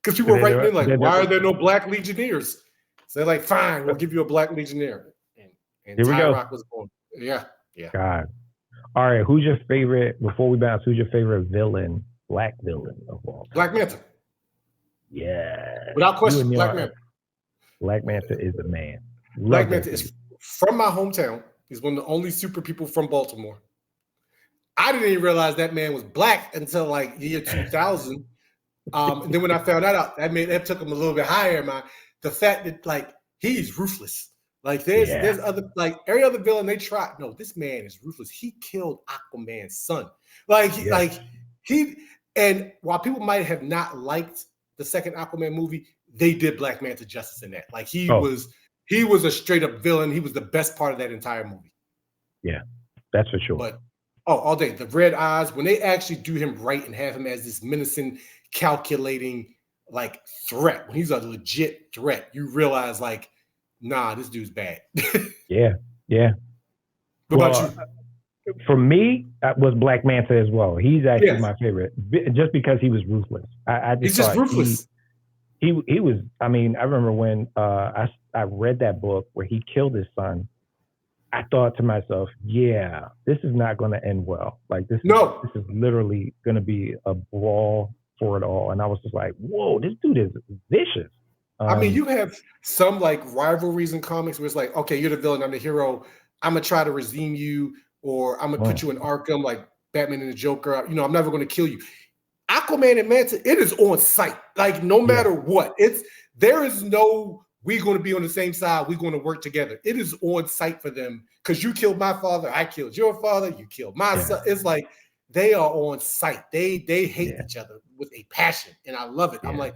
Because people were writing in like, why are there no Black Legionnaires? So they're like, fine, we'll give you a Black Legionnaire. And Tyroc was born. Yeah. God. All right, who's your favorite? Before we bounce, who's your favorite villain? Black villain of all time? Black Panther. Yeah. Without question, Black Panther. Black Panther is the man. Black Panther is from my hometown. He's one of the only super people from Baltimore. I didn't even realize that man was black until like year 2000. And then when I found that out, that took him a little bit higher. The fact that like he's ruthless. Like there's other, like every other villain they tried. No, this man is ruthless. He killed Aquaman's son. And while people might have not liked the second Aquaman movie, they did Black Panther justice in that. Like he was a straight up villain. He was the best part of that entire movie. Yeah, that's for sure. But all day, the red eyes, when they actually do him right and have him as this menacing, calculating like threat, when he's a legit threat, you realize like, nah, this dude's bad. Yeah. What about you? For me, that was Black Manta as well. He's actually my favorite, just because he was ruthless. He's just ruthless. He was. I mean, I remember when I read that book where he killed his son. I thought to myself, yeah, this is not going to end well. Like this is literally going to be a brawl for it all. And I was just like, whoa, this dude is vicious. I mean, you have some like rivalries in comics where it's like, okay, you're the villain, I'm the hero. I'm gonna try to redeem you, or I'm gonna put you in Arkham, like Batman and the Joker. You know, I'm never gonna kill you. Aquaman and Manta, it is on sight. Like no matter what, there is no we're going to be on the same side. We're going to work together. It is on sight for them because you killed my father, I killed your father, you killed my son. It's like they are on sight. They hate each other with a passion, and I love it. I'm like,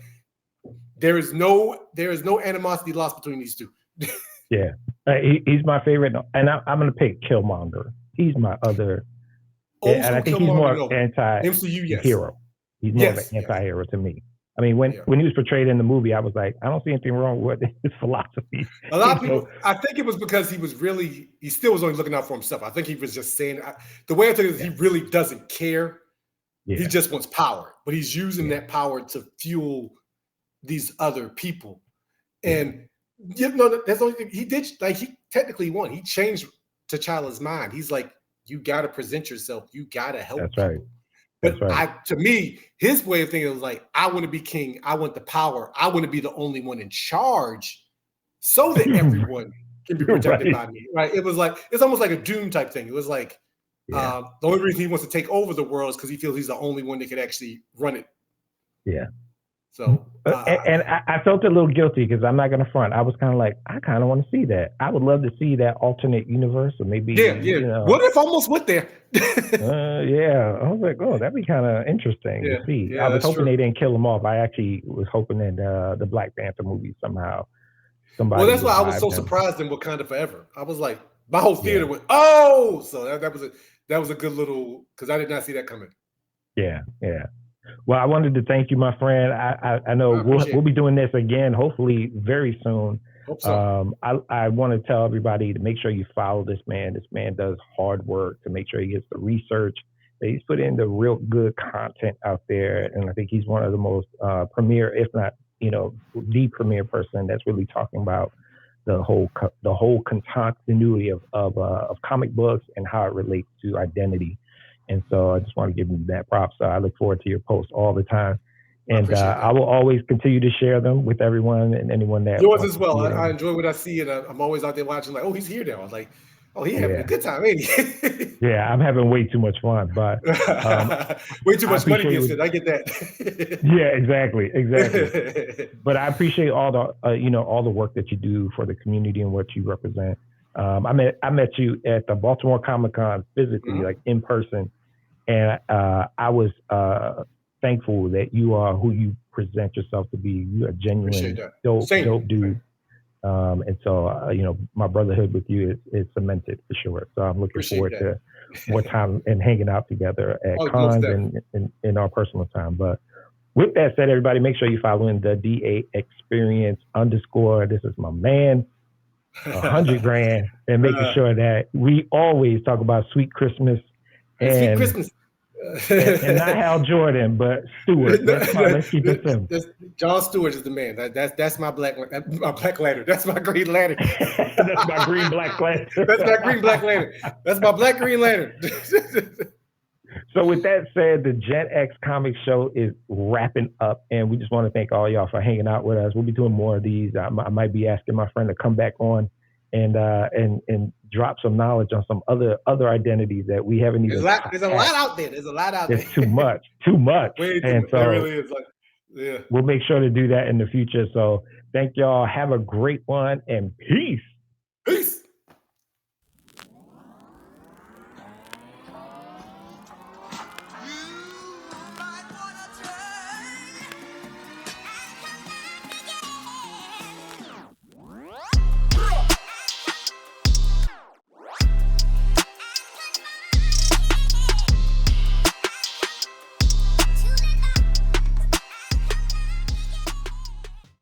there is no animosity lost between these two. He's my favorite, and I'm going to pick Killmonger. He's my other, and I think he's more anti-hero. He's more of an anti-hero to me. I mean, when he was portrayed in the movie, I was like, I don't see anything wrong with his philosophy. A lot of people, I think it was because he still was only looking out for himself. I think he was just saying, the way I think it is, he really doesn't care. He just wants power, but he's using that power to fuel these other people. And Yeah, no, that's the only thing he did. Like he technically won. He changed T'Challa's mind. He's like, you got to present yourself. You got to help That's people. right. But That's right. to me, his way of thinking was like, I want to be king. I want the power. I want to be the only one in charge, so that everyone can be protected by me. Right? It was like it's almost like a Doom type thing. It was like the only reason he wants to take over the world is because he feels he's the only one that could actually run it. Yeah. So and I felt a little guilty because I'm not going to front. I was kind of like, I kind of want to see that. I would love to see that alternate universe, or maybe You know, what if almost went there? Yeah, I was like, oh, that'd be kind of interesting to see. Yeah, I was hoping they didn't kill him off. I actually was hoping that the Black Panther movie somehow somebody. Well, that's why I was so surprised in Wakanda Forever. I was like, my whole theater went, oh, so that was a good little, because I did not see that coming. Yeah. Well, I wanted to thank you, my friend. I know we'll be doing this again, hopefully very soon. Hope so. I want to tell everybody to make sure you follow this man. This man does hard work to make sure he gets the research. He's put in the real good content out there, and I think he's one of the most premier, if not, the premier person that's really talking about the whole continuity of comic books and how it relates to identity. And so I just want to give you that props. So I look forward to your posts all the time. And I will always continue to share them with everyone and anyone that yours as well. I enjoy what I see, and I'm always out there watching. Like, oh, he's here now. I was like, oh, he's having a good time, ain't he? Yeah, I'm having way too much fun, but way too much money being spent. I get that. Yeah, exactly. But I appreciate all the all the work that you do for the community and what you represent. I met you at the Baltimore Comic-Con physically, like in person, and I was thankful that you are who you present yourself to be. You're a genuine, dope dude. And so, my brotherhood with you is cemented for sure. So I'm looking forward to more time and hanging out together at cons and in our personal time. But with that said, everybody, make sure you follow in the DA Experience_. This is my man. 100 grand, and making sure that we always talk about Sweet Christmas and Sweet Christmas. and not Hal Jordan, but Stewart. Let's keep it simple. John Stewart is the man. That's my black lantern. That's my green lantern. That's my green black lantern. That's my green black lantern. That's my black green lantern. So with that said, the GenX Comic Show is wrapping up, and we just want to thank all y'all for hanging out with us. We'll be doing more of these. I might be asking my friend to come back on and drop some knowledge on some other identities that we haven't even. There's a lot out there. There's too much. Way too much. So there really is. We'll make sure to do that in the future. So thank y'all. Have a great one, and peace. Peace.